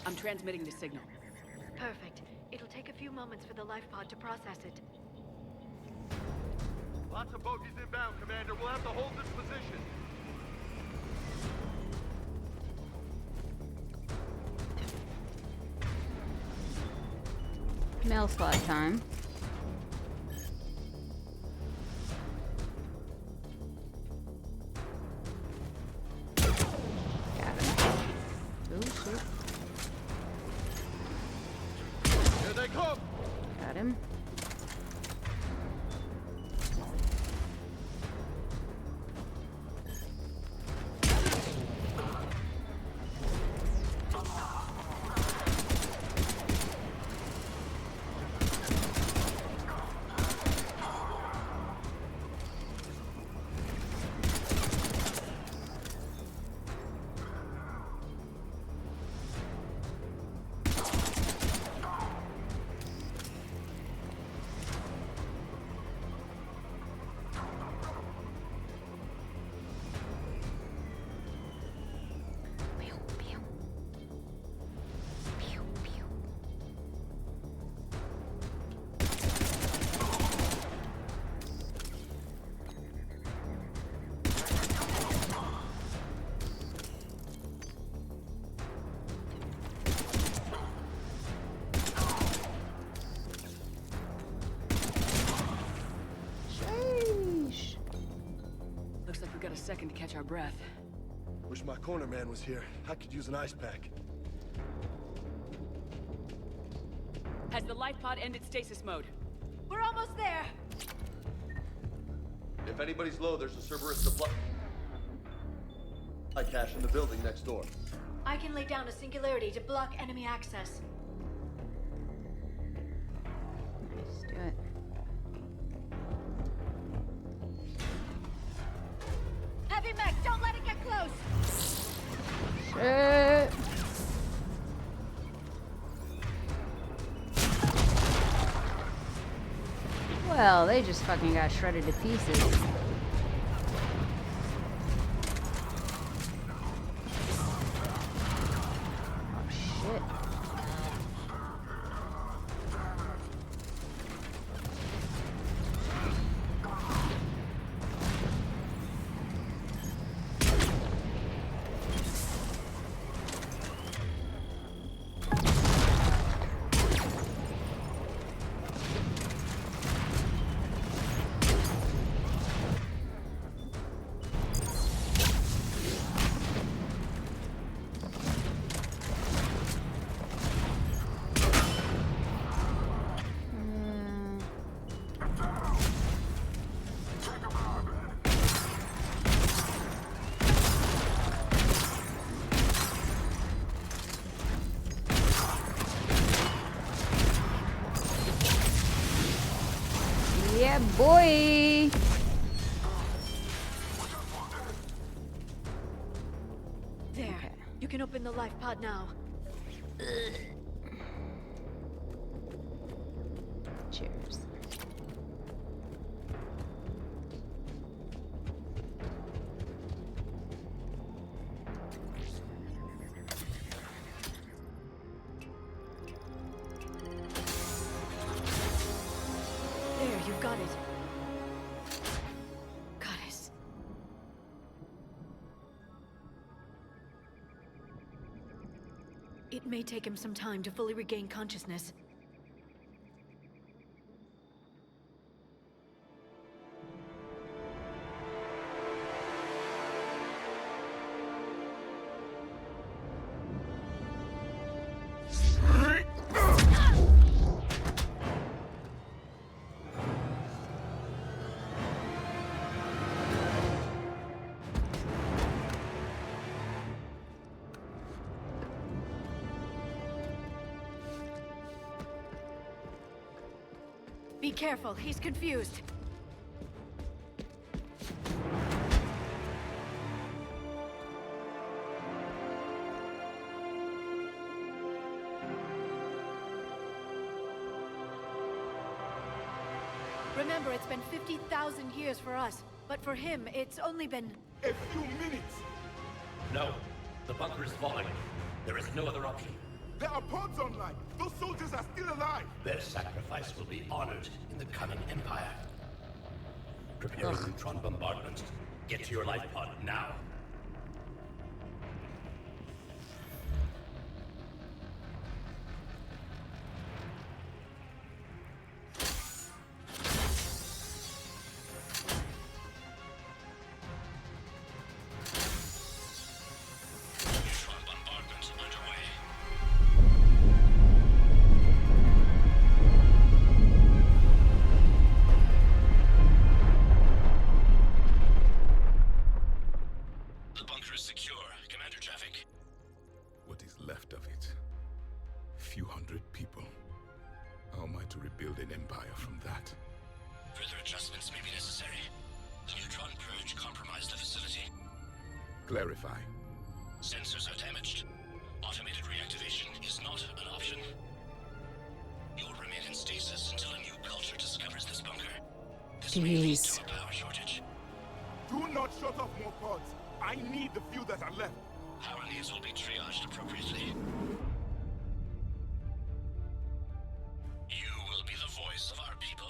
I'm transmitting the signal. Perfect. It'll take a few moments for the life pod to process it. Lots of bogies inbound, Commander. We'll have to hold this position. Mail slot time. Got him. Oh shit. Here they come! Got him. Pew, pew. Pew, pew. Sheesh. Looks like we got a second to catch our breath. Wish my corner man was here. I could use an ice pack. Has the life pod ended stasis mode? We're almost there! If anybody's low, there's a Cerberus supply cache in the building next door. I can lay down a singularity to block enemy access. Let's do it. Heavy mech, don't let it get close! Shit. Well, they just fucking got shredded to pieces. Oh shit. Yeah, boy. There. Okay. You can open the life pod now. Cheers. There, you've got it. Goddess. It may take him some time to fully regain consciousness. Be careful, he's confused. Remember, it's been 50,000 years for us, but for him, it's only been... A few minutes! No. The bunker is falling. There is no other option. There are pods online! Those soldiers are still alive! Their sacrifice will be honored in the coming Empire. Prepare a neutron bombardment. Get to your life pod now. Neutron bombardment underway. The bunker is secure. Commander traffic. What is left of it? Few hundred people. How am I to rebuild an empire from that? Further adjustments may be necessary. The neutron purge compromised the facility. Clarify. Sensors are damaged. Automated reactivation is not an option. You'll remain in stasis until a new culture discovers this bunker. This may lead Jeez. to a power shortage. Do not shut off more pods! I need the few that are left! Power needs will be triaged appropriately. You will be the voice of our people.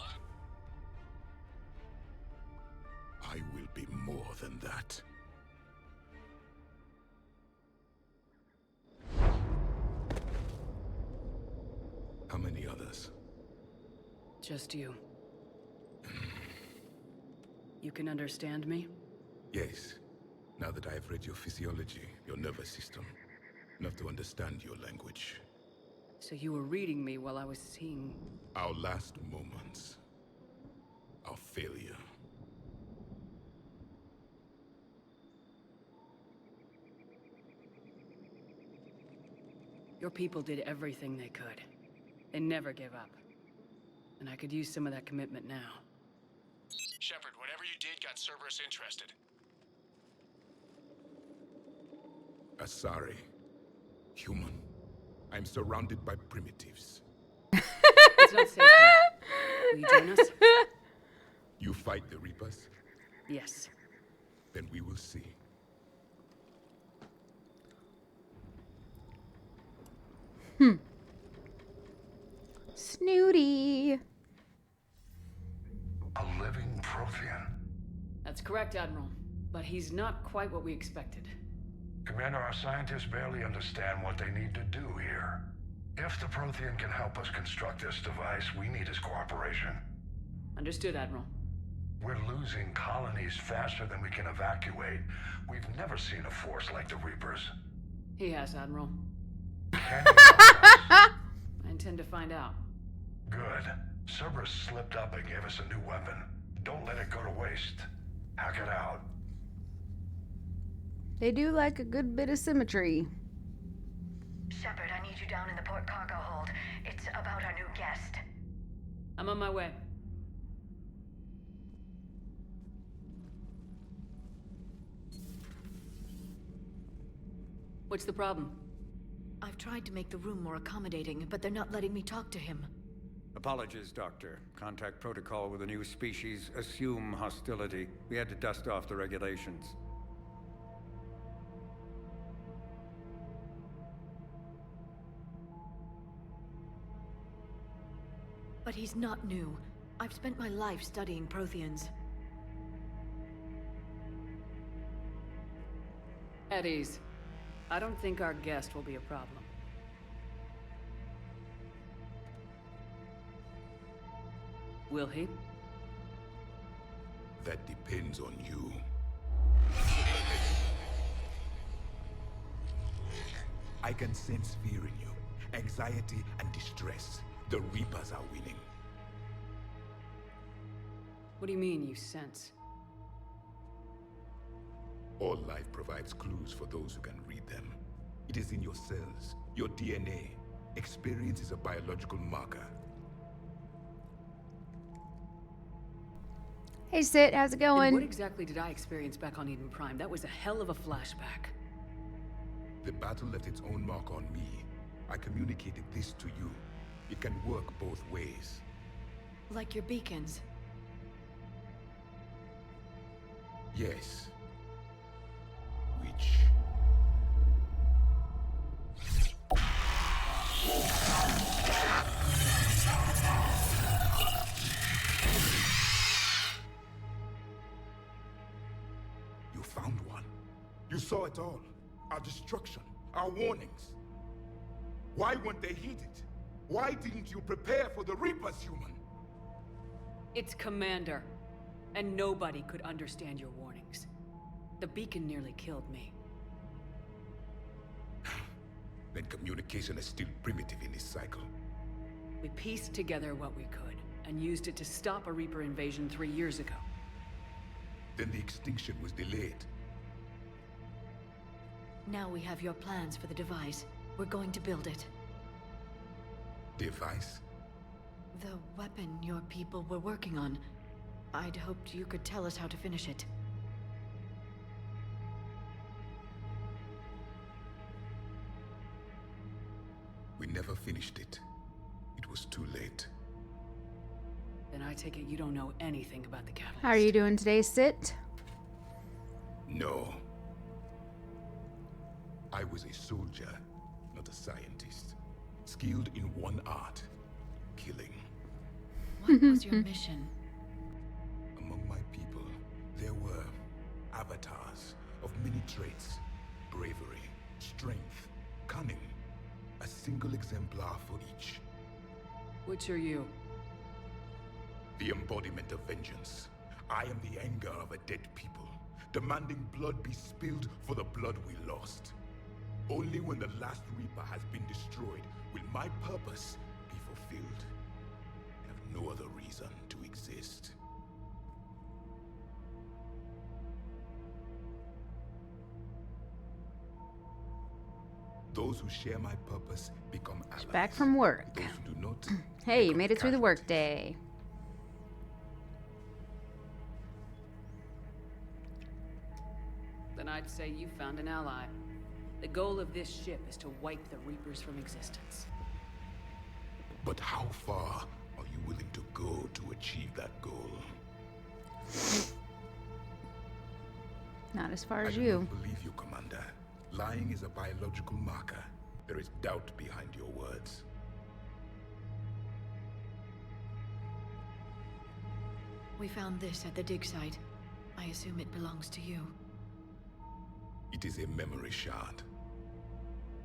I will be more than that. How many others? Just you. You can understand me? Yes. Now that I have read your physiology, your nervous system, enough to understand your language. So you were reading me while I was seeing... Our last moments. Our failure. Your people did everything they could. They never gave up. And I could use some of that commitment now. Shepard, whatever you did got Cerberus interested. Asari. Human. I'm surrounded by primitives. It's not safe here. Will you join us? You fight the Reapers? Yes. Then we will see. Snooty. A living Prothean. That's correct, Admiral. But he's not quite what we expected. Commander, our scientists barely understand what they need to do here. If the Prothean can help us construct this device, we need his cooperation. Understood, Admiral. We're losing colonies faster than we can evacuate. We've never seen a force like the Reapers. He has, Admiral. Can you help us? I intend to find out. Good. Cerberus slipped up and gave us a new weapon. Don't let it go to waste. Hack it out. They do like a good bit of symmetry. Shepard, I need you down in the port cargo hold. It's about our new guest. I'm on my way. What's the problem? I've tried to make the room more accommodating, but they're not letting me talk to him. Apologies, Doctor. Contact protocol with a new species. Assume hostility. We had to dust off the regulations. But he's not new. I've spent my life studying Protheans. At ease. I don't think our guest will be a problem. Will he? That depends on you. I can sense fear in you, anxiety and distress. The Reapers are winning. What do you mean, you sense? All life provides clues for those who can read them. It is in your cells, your DNA. Experience is a biological marker. Hey, Sit, how's it And going? what exactly did I experience back on Eden Prime? That was a hell of a flashback. The battle left its own mark on me. I communicated this to you. It can work both ways. Like your beacons. Yes. Which... You found one. You saw it all. Our destruction, our warnings. Why weren't they heeded? Why didn't you prepare for the Reapers, human? It's Commander. And nobody could understand your warnings. The beacon nearly killed me. Then communication is still primitive in this cycle. We pieced together what we could, and used it to stop a Reaper invasion 3 years ago. Then the extinction was delayed. Now we have your plans for the device. We're going to build it. Device? The weapon your people were working on. I'd hoped you could tell us how to finish it. We never finished it. It was too late. Then I take it you don't know anything about the catalyst. How are you doing today, Sit? No. I was a soldier, not a scientist. Skilled in one art, killing. What was your mission? Among my people, there were avatars of many traits. Bravery, strength, cunning. A single exemplar for each. Which are you? The embodiment of vengeance. I am the anger of a dead people, demanding blood be spilled for the blood we lost. Only when the last Reaper has been destroyed will my purpose be fulfilled. I have no other reason to exist. Those who share my purpose become allies. Back from work. Those who do not. Hey, you become made it through the casualties. workday. Then I'd say you found an ally. The goal of this ship is to wipe the Reapers from existence. But how far are you willing to go to achieve that goal? Not as far I as do you. not believe you, Commander. Lying is a biological marker. There is doubt behind your words. We found this at the dig site. I assume it belongs to you. It is a memory shard.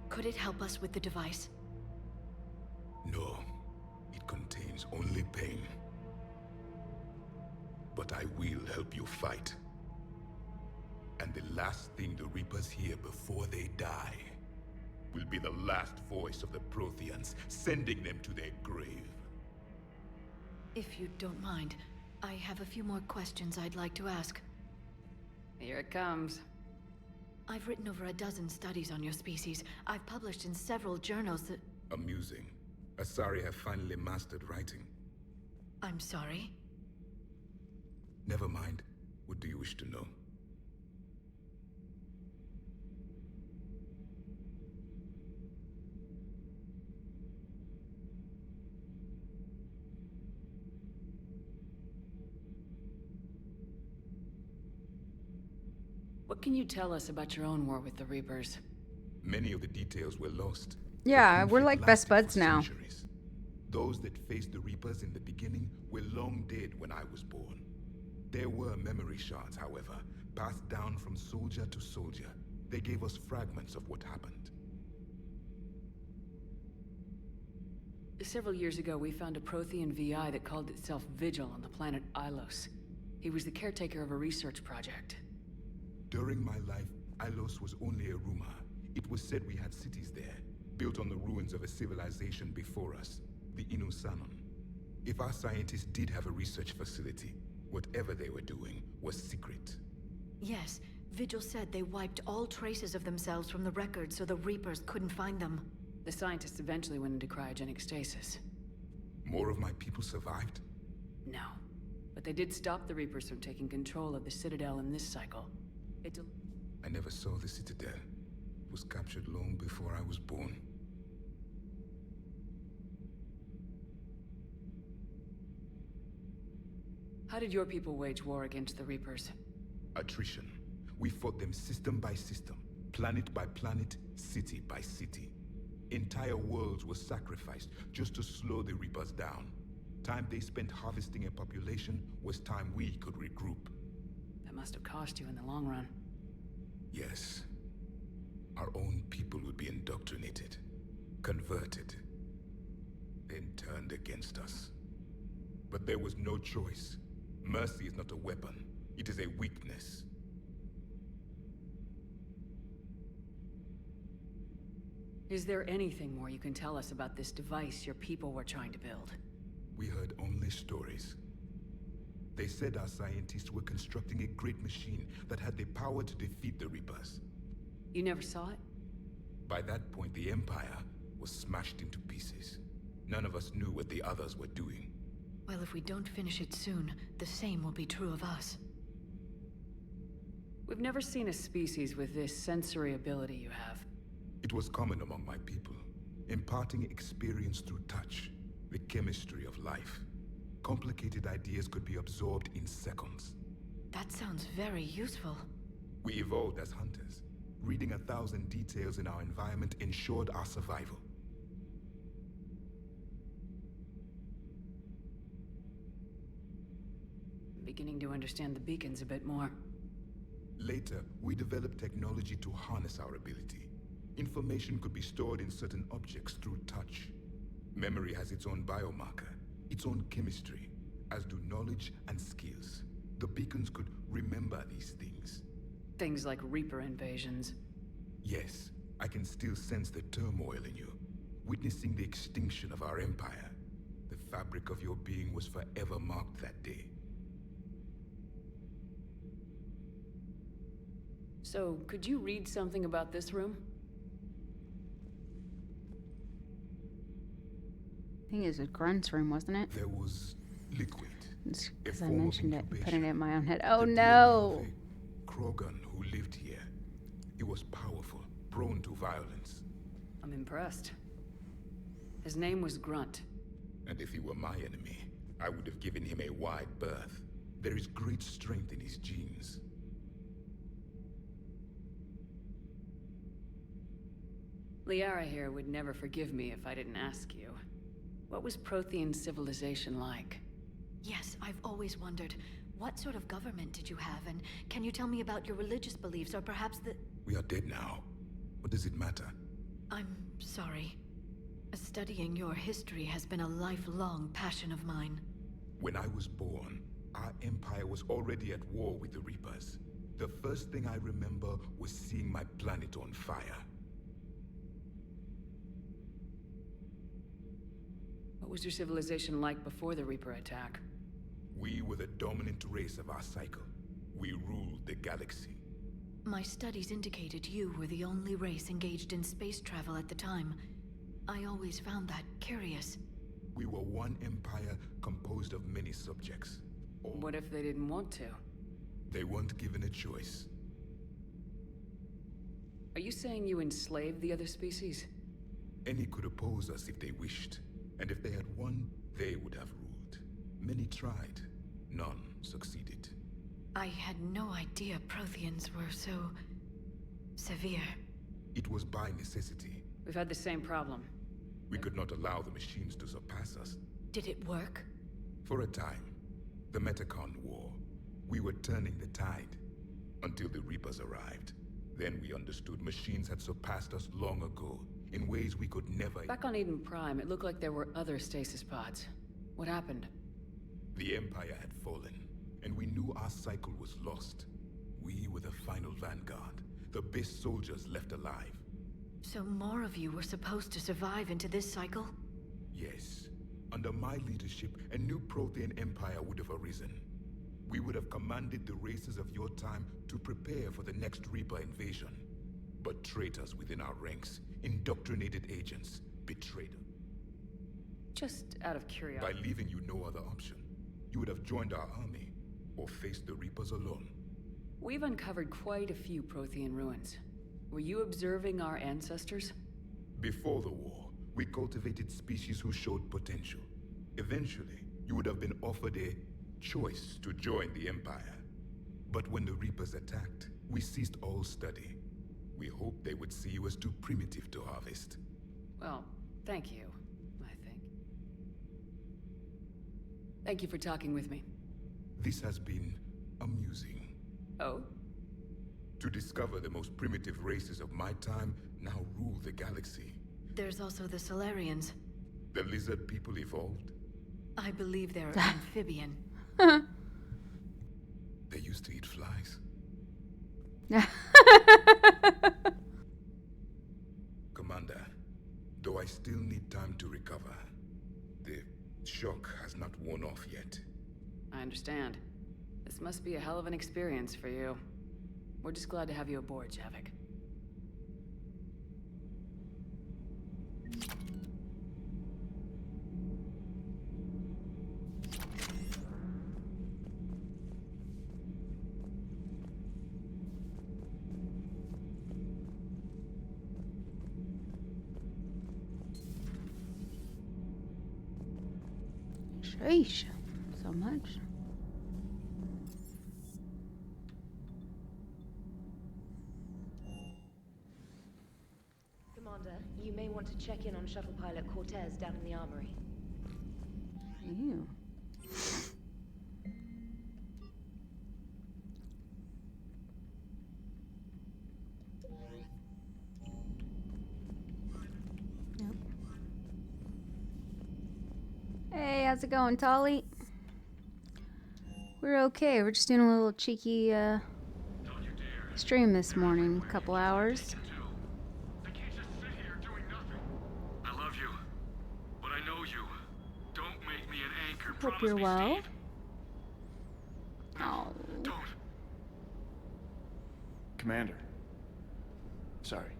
Could it help us with the device? No, it contains only pain. But I will help you fight. And the last thing the Reapers hear before they die will be the last voice of the Protheans, sending them to their grave. If you don't mind, I have a few more questions I'd like to ask. Here it comes. I've written over a dozen studies on your species. I've published in several journals that... Amusing. Asari have finally mastered writing. I'm sorry? Never mind. What do you wish to know? What can you tell us about your own war with the Reapers? Many of the details were lost. Yeah, The we're conflict like best lasted buds for now. centuries. Those that faced the Reapers in the beginning were long dead when I was born. There were memory shards, however, passed down from soldier to soldier. They gave us fragments of what happened. Several years ago, we found a Prothean VI that called itself Vigil on the planet Ilos. He was the caretaker of a research project. During my life, Ilos was only a rumor. It was said we had cities there, built on the ruins of a civilization before us, the Inusanon. If our scientists did have a research facility, whatever they were doing was secret. Yes, Vigil said they wiped all traces of themselves from the records so the Reapers couldn't find them. The scientists eventually went into cryogenic stasis. More of my people survived? No. But they did stop the Reapers from taking control of the Citadel in this cycle. I never saw the Citadel. It was captured long before I was born. How did your people wage war against the Reapers? Attrition. We fought them system by system, planet by planet, city by city. Entire worlds were sacrificed just to slow the Reapers down. Time they spent harvesting a population was time we could regroup. That must have cost you in the long run. Yes. Our own people would be indoctrinated, converted, then turned against us. But there was no choice. Mercy is not a weapon. It is a weakness. Is there anything more you can tell us about this device your people were trying to build? We heard only stories. They said our scientists were constructing a great machine that had the power to defeat the Reapers. You never saw it? By that point, the Empire was smashed into pieces. None of us knew what the others were doing. Well, if we don't finish it soon, the same will be true of us. We've never seen a species with this sensory ability you have. It was common among my people, imparting experience through touch, the chemistry of life. Complicated ideas could be absorbed in seconds. That sounds very useful. We evolved as hunters. Reading 1,000 details in our environment ensured our survival. I'm beginning to understand the beacons a bit more. Later, we developed technology to harness our ability. Information could be stored in certain objects through touch. Memory has its own biomarker, its own chemistry, as do knowledge and skills. The beacons could remember these things. Things like Reaper invasions. Yes, I can still sense the turmoil in you, witnessing the extinction of our empire. The fabric of your being was forever marked that day. So, could you read something about this room? I think it was Grunt's room, wasn't it? There was liquid. Because I mentioned it, putting it in my own head. The Oh DNA no! of a Krogan who lived here. He was powerful, prone to violence. I'm impressed. His name was Grunt. And if he were my enemy, I would have given him a wide berth. There is great strength in his genes. Liara here would never forgive me if I didn't ask you. What was Prothean civilization like? Yes, I've always wondered, what sort of government did you have, and can you tell me about your religious beliefs, or perhaps the... We are dead now. What does it matter? I'm sorry. Studying your history has been a lifelong passion of mine. When I was born, our empire was already at war with the Reapers. The first thing I remember was seeing my planet on fire. What was your civilization like before the Reaper attack? We were the dominant race of our cycle. We ruled the galaxy. My studies indicated you were the only race engaged in space travel at the time. I always found that curious. We were one empire composed of many subjects. What if they didn't want to? They weren't given a choice. Are you saying you enslaved the other species? Any could oppose us if they wished. And if they had won, they would have ruled. Many tried. None succeeded. I had no idea Protheans were so... severe. It was by necessity. We've had the same problem. We could not allow the machines to surpass us. Did it work? For a time. The Metacon War. We were turning the tide. Until the Reapers arrived. Then we understood machines had surpassed us long ago. In ways we could never... Back on Eden Prime, it looked like there were other stasis pods. What happened? The Empire had fallen, and we knew our cycle was lost. We were the final vanguard, the best soldiers left alive. So more of you were supposed to survive into this cycle? Yes. Under my leadership, a new Prothean empire would have arisen. We would have commanded the races of your time to prepare for the next Reaper invasion. But traitors within our ranks, indoctrinated agents, betrayed us. Just out of curiosity. By leaving you no other option, you would have joined our army, or faced the Reapers alone. We've uncovered quite a few Prothean ruins. Were you observing our ancestors? Before the war, we cultivated species who showed potential. Eventually, you would have been offered a choice to join the Empire. But when the Reapers attacked, we ceased all study. We hoped they would see you as too primitive to harvest. Well, thank you, I think. Thank you for talking with me. This has been amusing. Oh? To discover the most primitive races of my time now rule the galaxy. There's also the Solarians. The lizard people evolved. I believe they're amphibian. They used to eat flies. Commander, though I still need time to recover, the shock has not worn off yet. I understand. This must be a hell of an experience for you. We're just glad to have you aboard, Javik. Sheesh. So much. Commander, you may want to check in on shuttle pilot Cortez down in the armory. Ew. Yep. Hey, how's it going, Tolly? We're okay. We're just doing a little cheeky stream this morning, a couple hours. I can't just sit here doing nothing. I love you, but I know you. Don't make me an anchor. Hope you're well. Oh. Don't. Commander. Sorry.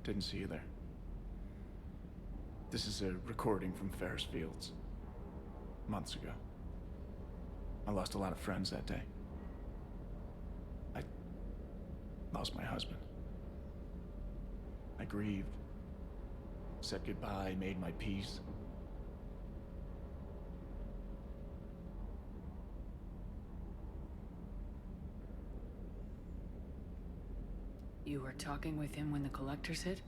Didn't see you there. This is a recording from Ferris Fields. Months ago. I lost a lot of friends that day. I lost my husband. I grieved. Said goodbye, made my peace. You were talking with him when the collectors hit?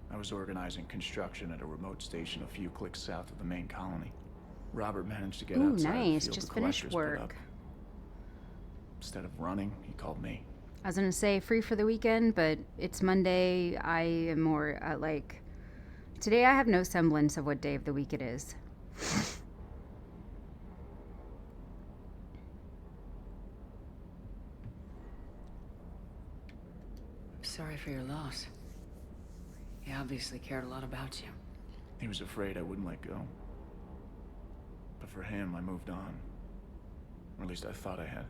I was organizing construction at a remote station a few clicks south of the main colony. Robert managed to get Ooh, outside nice. the field Just the finished collectors put up. work. Instead of running, he called me. I was gonna say free for the weekend, but it's Monday. I am more like today. I have no semblance of what day of the week it is. I'm sorry for your loss. He obviously cared a lot about you. He was afraid I wouldn't let go. But for him, I moved on. Or at least I thought I had.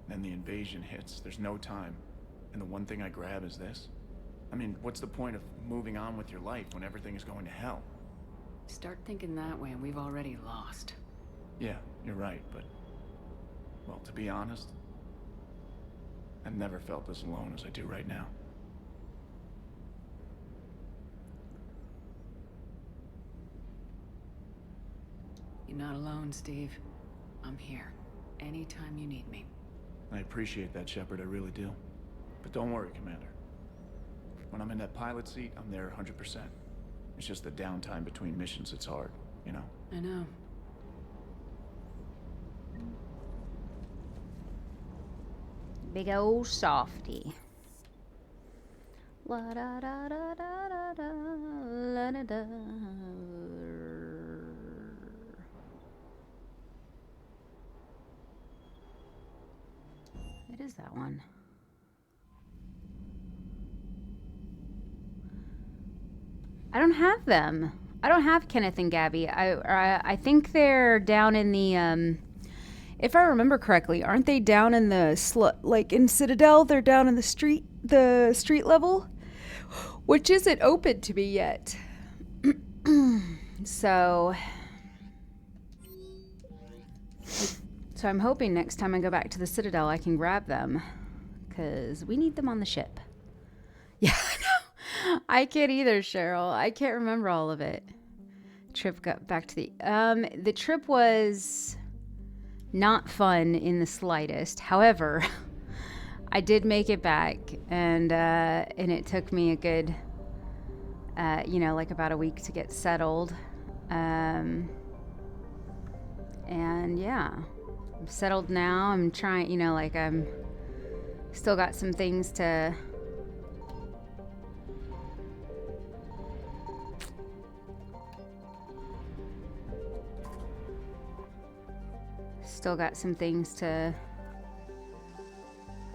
Then the invasion hits. There's no time. And the one thing I grab is this. I mean, what's the point of moving on with your life when everything is going to hell? Start thinking that way and we've already lost. Yeah, you're right, but... well, to be honest, I've never felt as alone as I do right now. You're not alone, Steve. I'm here. Anytime you need me. I appreciate that, Shepard, I really do. But don't worry, Commander. When I'm in that pilot seat, I'm there 100%. It's just the downtime between missions that's hard, you know? I know. Big old softy. La da da da da da da la da da. It is that one. I don't have them. I don't have Kenneth and Gabby. I think they're down in the if I remember correctly, aren't they down in the like in Citadel? They're down in the street level, which isn't open to me yet. So I'm hoping next time I go back to the Citadel, I can grab them, because we need them on the ship. Yeah, I know. I can't either, Cheryl. I can't remember all of it. Trip got back to the trip was not fun in the slightest. However, I did make it back, and it took me a good, like about a week to get settled. And yeah, I'm settled now. I'm trying, I'm still got some things to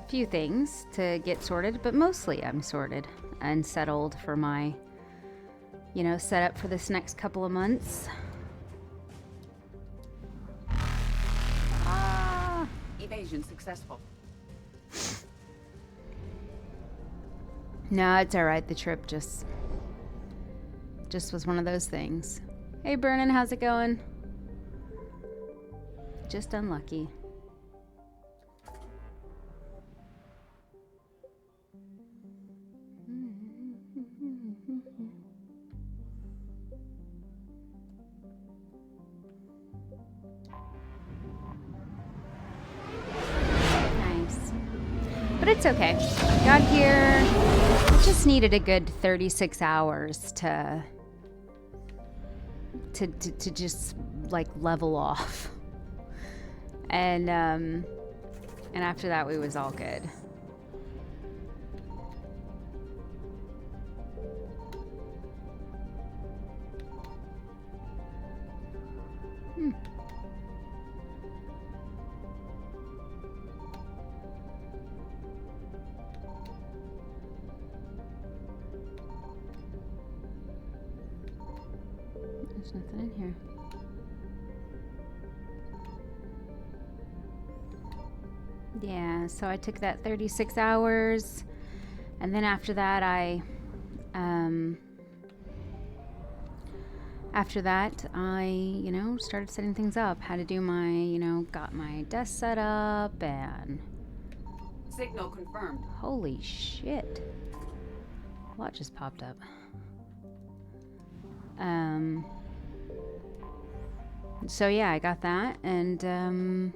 few things to get sorted, but mostly I'm sorted and settled for my, setup for this next couple of months. Evasion successful. No, it's all right. The trip just was one of those things. Hey, Vernon, how's it going? Just unlucky. Nice. But it's okay. Got here. I just needed a good 36 hours to just like level off. And after that we was all good. There's nothing in here. Yeah, so I took that 36 hours, and then after that I started setting things up. Had to do my, got my desk set up, and Signal confirmed. holy shit. A lot just popped up. So yeah, I got that, and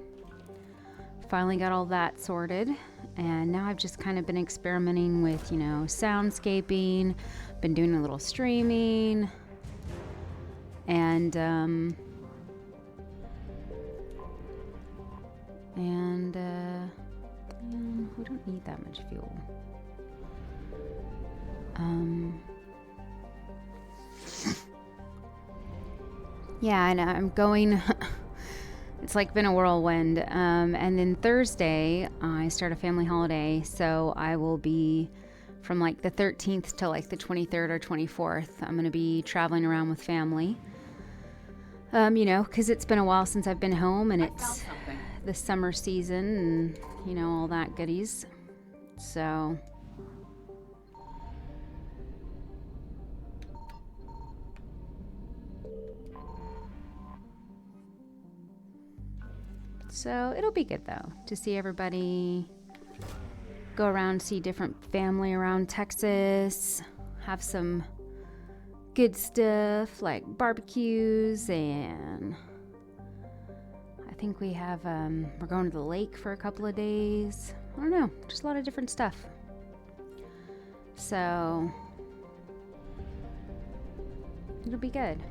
finally got all that sorted, and now I've just kind of been experimenting with, soundscaping, been doing a little streaming, and we don't need that much fuel. Yeah, and I'm going. It's like been a whirlwind. And then Thursday, I start a family holiday, so I will be from like the 13th to like the 23rd or 24th. I'm going to be traveling around with family. Because it's been a while since I've been home, and it's the summer season, and all that goodies. So. So it'll be good though to see everybody, go around, see different family around Texas, have some good stuff like barbecues, and I think we have we're going to the lake for a couple of days. I don't know, just a lot of different stuff. So it'll be good.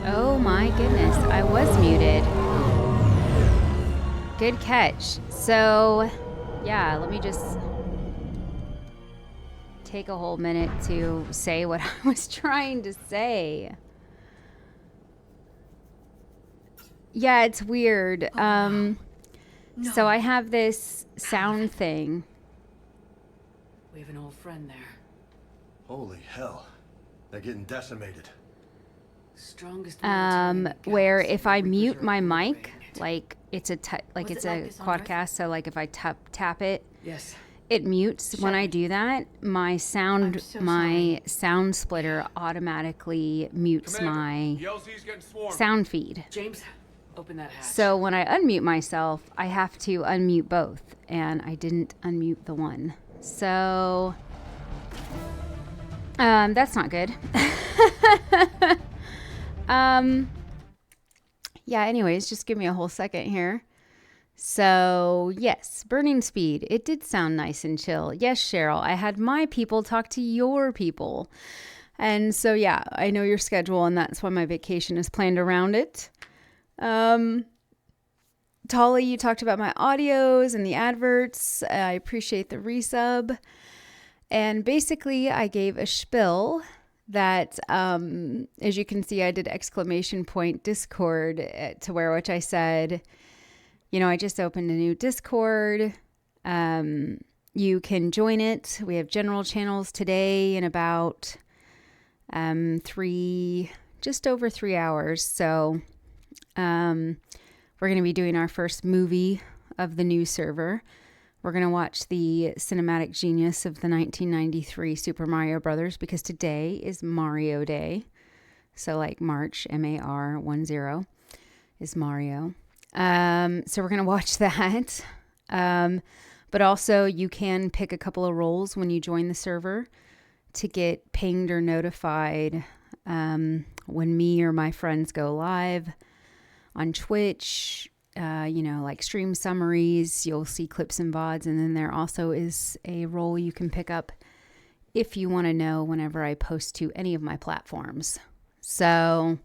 Oh my goodness, I was muted. Good catch. So, yeah, let me just take a whole minute to say what I was trying to say. Yeah, it's weird. No. So I have this sound thing. We have an old friend there. Holy hell. They're getting decimated. Strongest military in the Where galaxy. if I Reapers mute are my mic, obliterating it. like it's a like Was it's it like a this on Earth? quadcast, so like if I tap it, Yes. it mutes. When I do that, my sound I'm so sound splitter automatically mutes my LZ's getting swarmed. sound feed. James, open that hatch. So when I unmute myself, I have to unmute both, and I didn't unmute the one. So that's not good. Yeah, anyways, just give me a whole second here. So, yes, burning speed. It did sound nice and chill. Yes, Cheryl, I had my people talk to your people. And so, yeah, I know your schedule, and that's why my vacation is planned around it. Tolly, you talked about my audios and the adverts. I appreciate the resub. And basically, I gave a spiel that, as you can see, I did exclamation point Discord to where which I said, you know, I just opened a new Discord. You can join it. We have general channels today in about just over 3 hours. So we're going to be doing our first movie of the new server. We're going to watch the cinematic genius of the 1993 Super Mario Brothers because today is Mario Day. So like March, MAR10 is Mario. So we're going to watch that. But also you can pick a couple of roles when you join the server to get pinged or notified when me or my friends go live on Twitch. You know, like stream summaries, you'll see clips and VODs. And then there also is a role you can pick up if you want to know whenever I post to any of my platforms. So,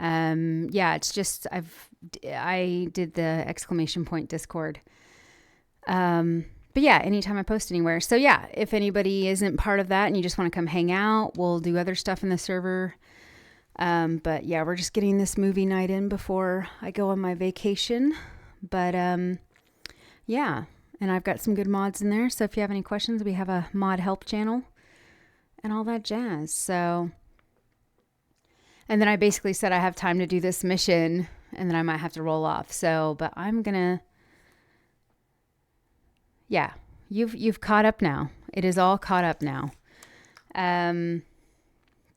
yeah, it's just, I did the exclamation point Discord. But yeah, anytime I post anywhere. So yeah, if anybody isn't part of that and you just want to come hang out, we'll do other stuff in the server. But yeah, we're just getting this movie night in before I go on my vacation. But yeah, and I've got some good mods in there. So if you have any questions, we have a mod help channel and all that jazz. So, and then I basically said I have time to do this mission and then I might have to roll off. So, but I'm gonna, yeah, you've caught up now. It is all caught up now.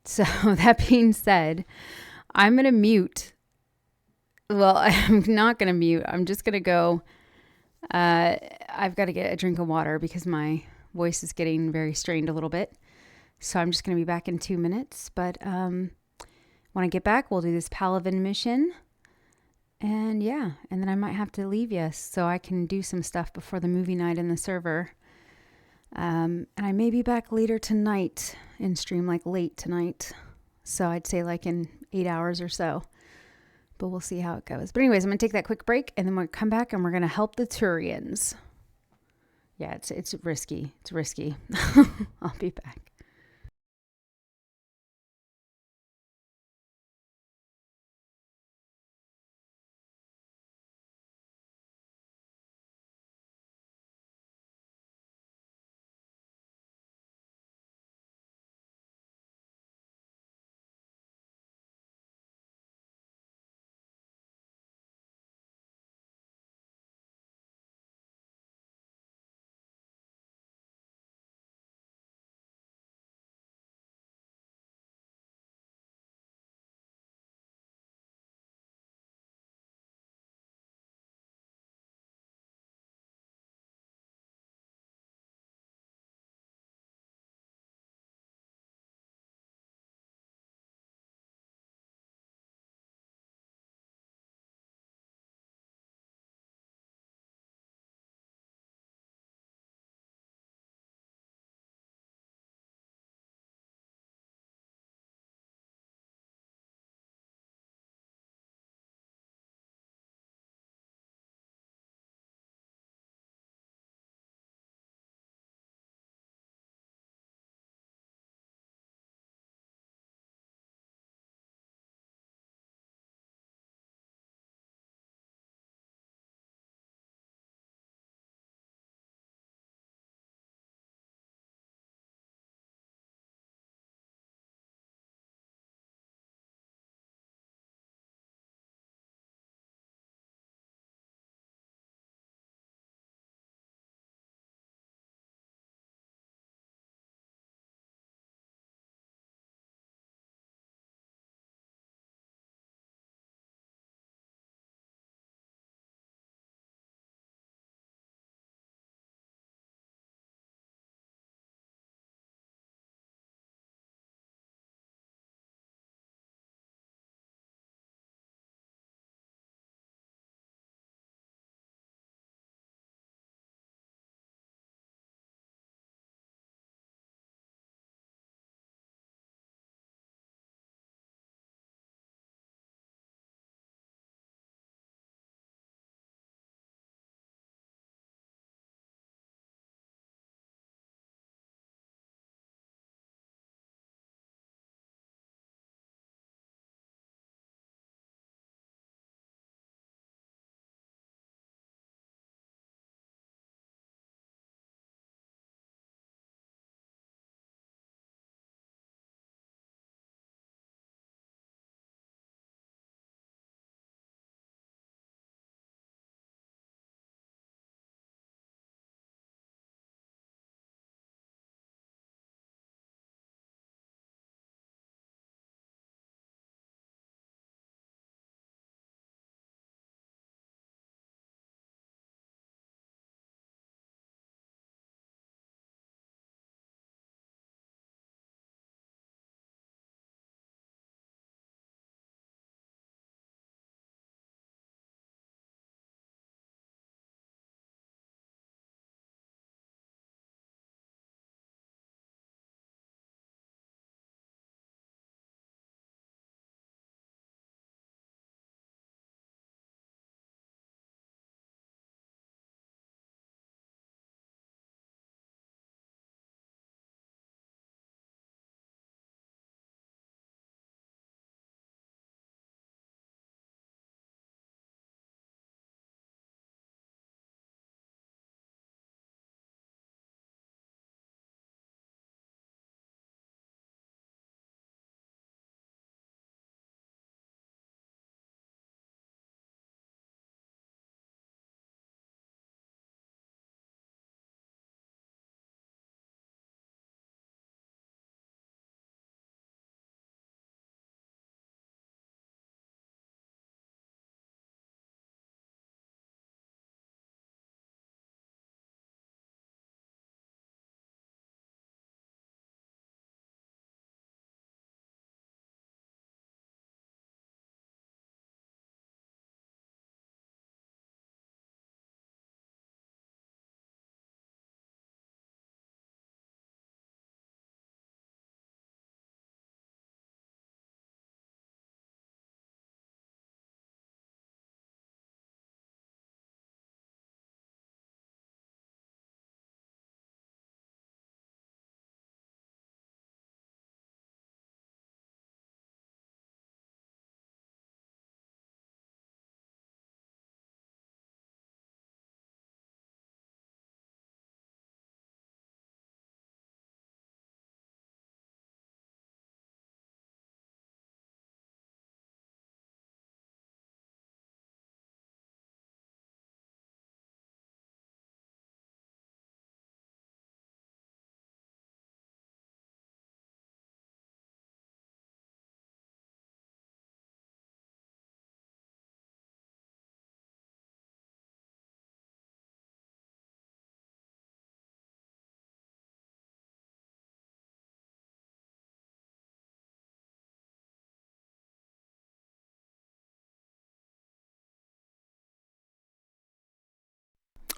So that being said, I'm going to mute. Well, I'm not going to mute. I'm just going to go. I've got to get a drink of water because my voice is getting very strained a little bit. So I'm just going to be back in 2 minutes. But when I get back, we'll do this Palaven mission. And yeah, and then I might have to leave you so I can do some stuff before the movie night in the server. And I may be back later tonight and stream like late tonight. So I'd say like in 8 hours or so. But we'll see how it goes. But anyways, I'm going to take that quick break and then we'll come back and we're going to help the Turians. Yeah, it's risky. It's risky. I'll be back.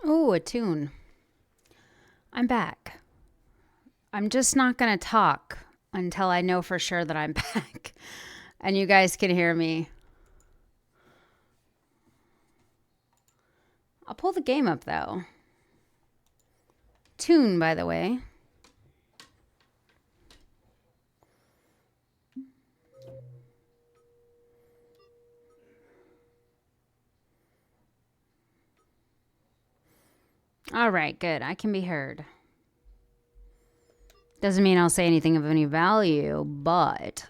Oh, a tune. I'm back. I'm just not going to talk until I know for sure that I'm back and you guys can hear me. I'll pull the game up though. Tune, by the way. All right, good. I can be heard. Doesn't mean I'll say anything of any value, but...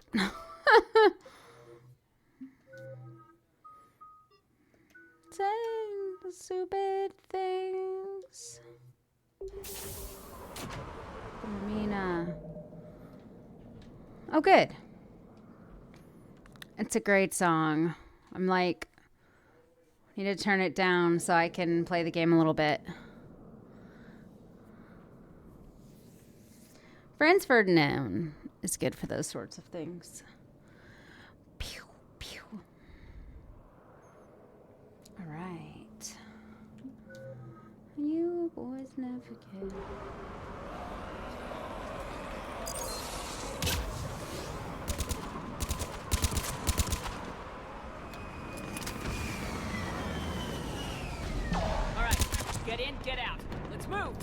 Saying the stupid things. I mean, oh, good. It's a great song. I'm like... Need to turn it down so I can play the game a little bit. Franz Ferdinand is good for those sorts of things. Pew, pew. All right. You boys never forget. All right, get in, get out. Let's move.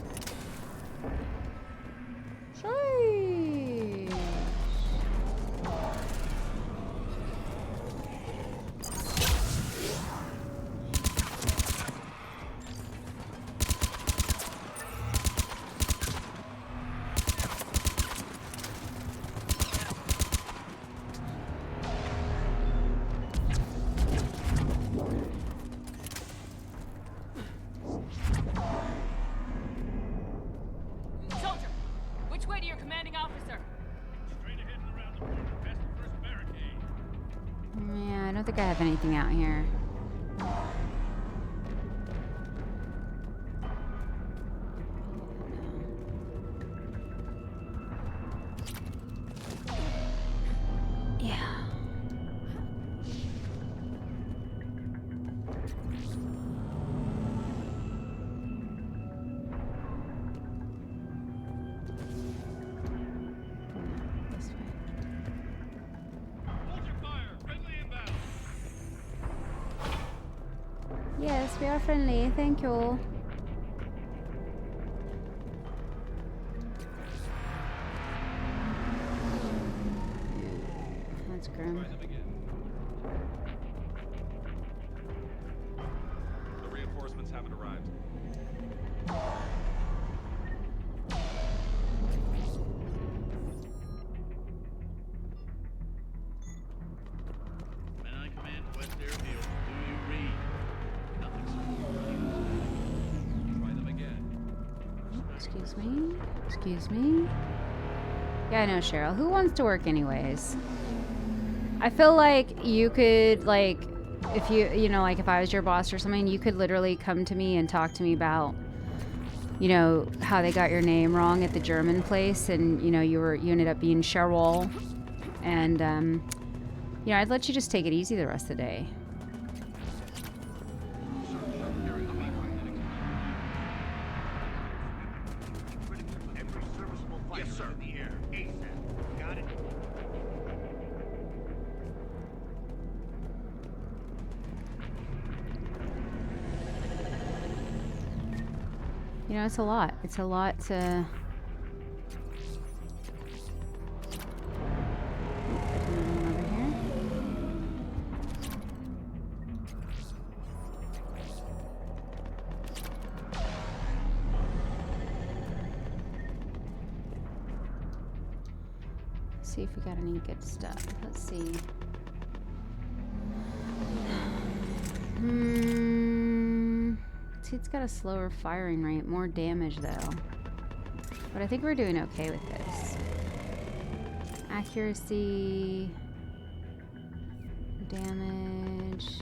Soldier, which way to your commanding officer? Straight ahead and around the corner, past the first barricade. Yeah, I don't think I have anything out here. Yeah. This way. Hold your fire. Friendly inbound. Yes, we are friendly. Thank you. That's grim. The reinforcements haven't arrived. Men I command West Airfield, do you read? Nothing's Try them again. Excuse me? Excuse me? Yeah, I know, Cheryl. Who wants to work anyways? I feel like you could, like, if you know, like if I was your boss or something, you could literally come to me and talk to me about, you know, how they got your name wrong at the German place and, you know, you ended up being Cheryl. And, you know, I'd let you just take it easy the rest of the day. Yes, sir. In the air. ASAP. Got it? You know, it's a lot. It's a lot to... Over here. See if we got any good stuff. Let's see. See, it's got a slower firing rate, more damage though. But I think we're doing okay with this. Accuracy, damage.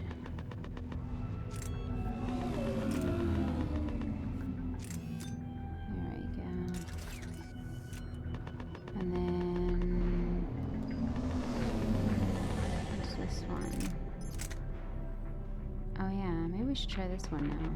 There we go. And then what's this one? Oh yeah, maybe we should try this one now.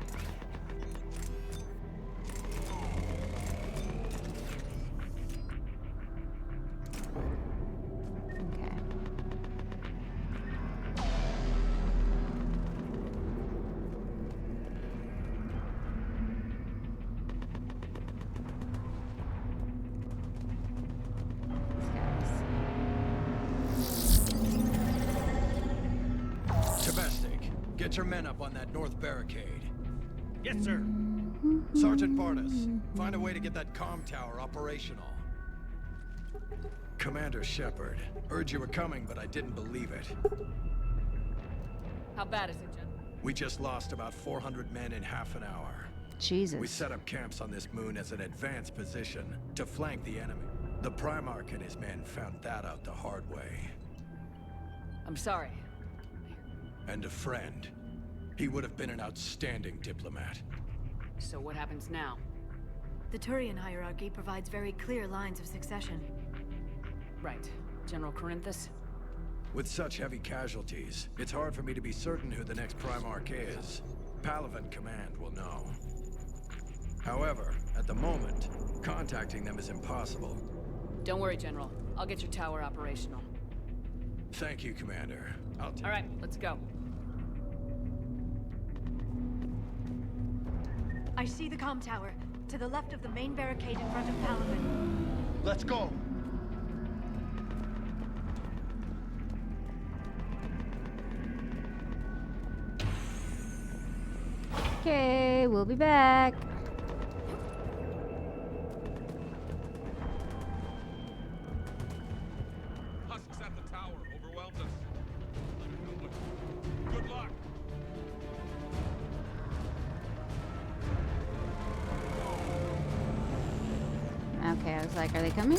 Get your men up on that north barricade. Yes, sir. Sergeant Barnes, find a way to get that comm tower operational. Commander Shepard, heard you were coming, but I didn't believe it. How bad is it, General? We just lost about 400 men in half an hour. Jesus. We set up camps on this moon as an advanced position to flank the enemy. The Primarch and his men found that out the hard way. I'm sorry. And a friend. He would have been an outstanding diplomat. So what happens now? The Turian hierarchy provides very clear lines of succession. Right. General Corinthus? With such heavy casualties, it's hard for me to be certain who the next Primarch is. Palaven Command will know. However, at the moment, contacting them is impossible. Don't worry, General. I'll get your tower operational. Thank you, Commander. All right, let's go. I see the comm tower, to the left of the main barricade in front of Palaven. Let's go. Okay, we'll be back. Husks at the tower overwhelmed us. Good luck. Okay, I was like, are they coming?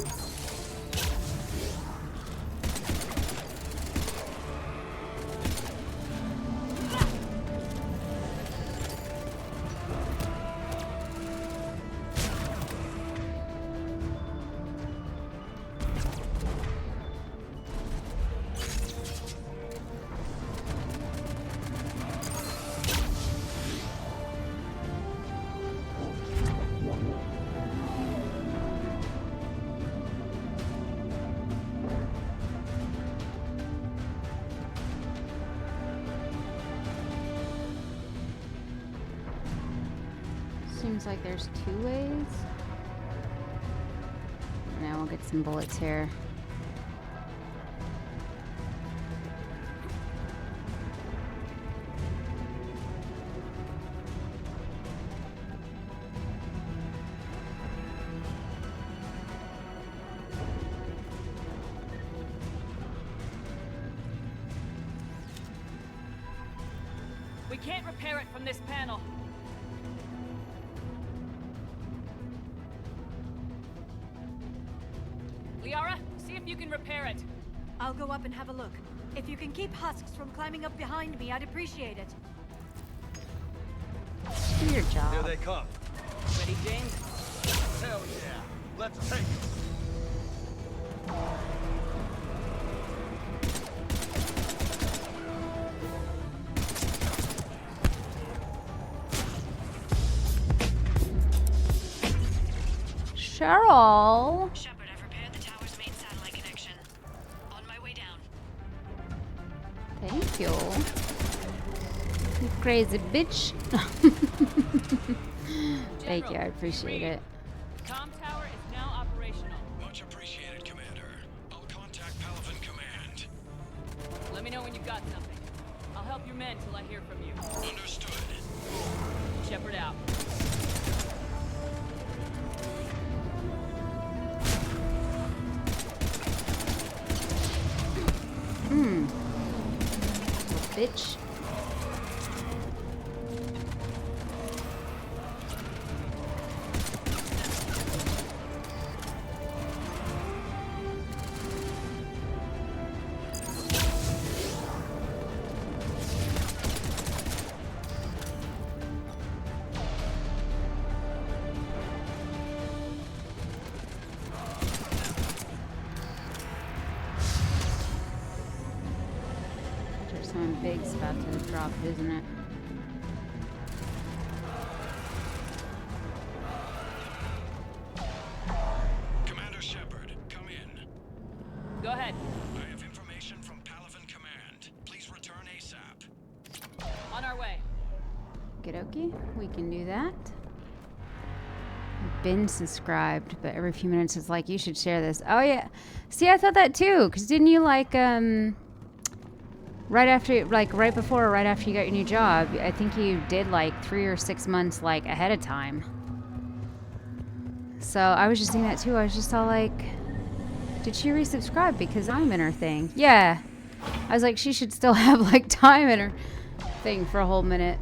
Seems like there's two ways. Now we'll get some bullets here. We can't repair it from this panel. Liara, see if you can repair it. I'll go up and have a look. If you can keep husks from climbing up behind me, I'd appreciate it. Do your job. Here they come. Ready, James? Hell yeah. Let's take it. Cheryl. Shepard, I've repaired the tower's main satellite connection. On my way down. Thank you. You crazy bitch. Thank you, I appreciate it. The comm tower is now operational. Much appreciated, Commander. I'll contact Palaven Command. Let me know when you've got something. I'll help your men till I hear from you. Understood. Shepard out. Bitch. Something big's about to drop, isn't it? Commander Shepard, come in. Go ahead. I have information from Palaven Command. Please return ASAP. On our way. Okie, we can do that. I've been subscribed, but every few minutes it's like, you should share this. Oh yeah. See, I thought that too, because didn't you like, Right after, like, right before or right after you got your new job. I think you did, like, 3 or 6 months, like, ahead of time. So I was just thinking that, too. I was just all like, did she resubscribe because I'm in her thing? Yeah. I was like, she should still have, like, time in her thing for a whole minute.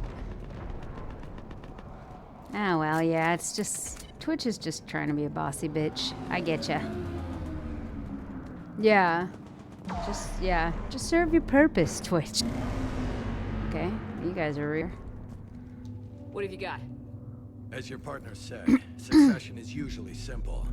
Oh, well, yeah, it's just... Twitch is just trying to be a bossy bitch. I get ya. Yeah. Just serve your purpose, Twitch. Okay, you guys are real. What have you got? As your partner said, succession is usually simple.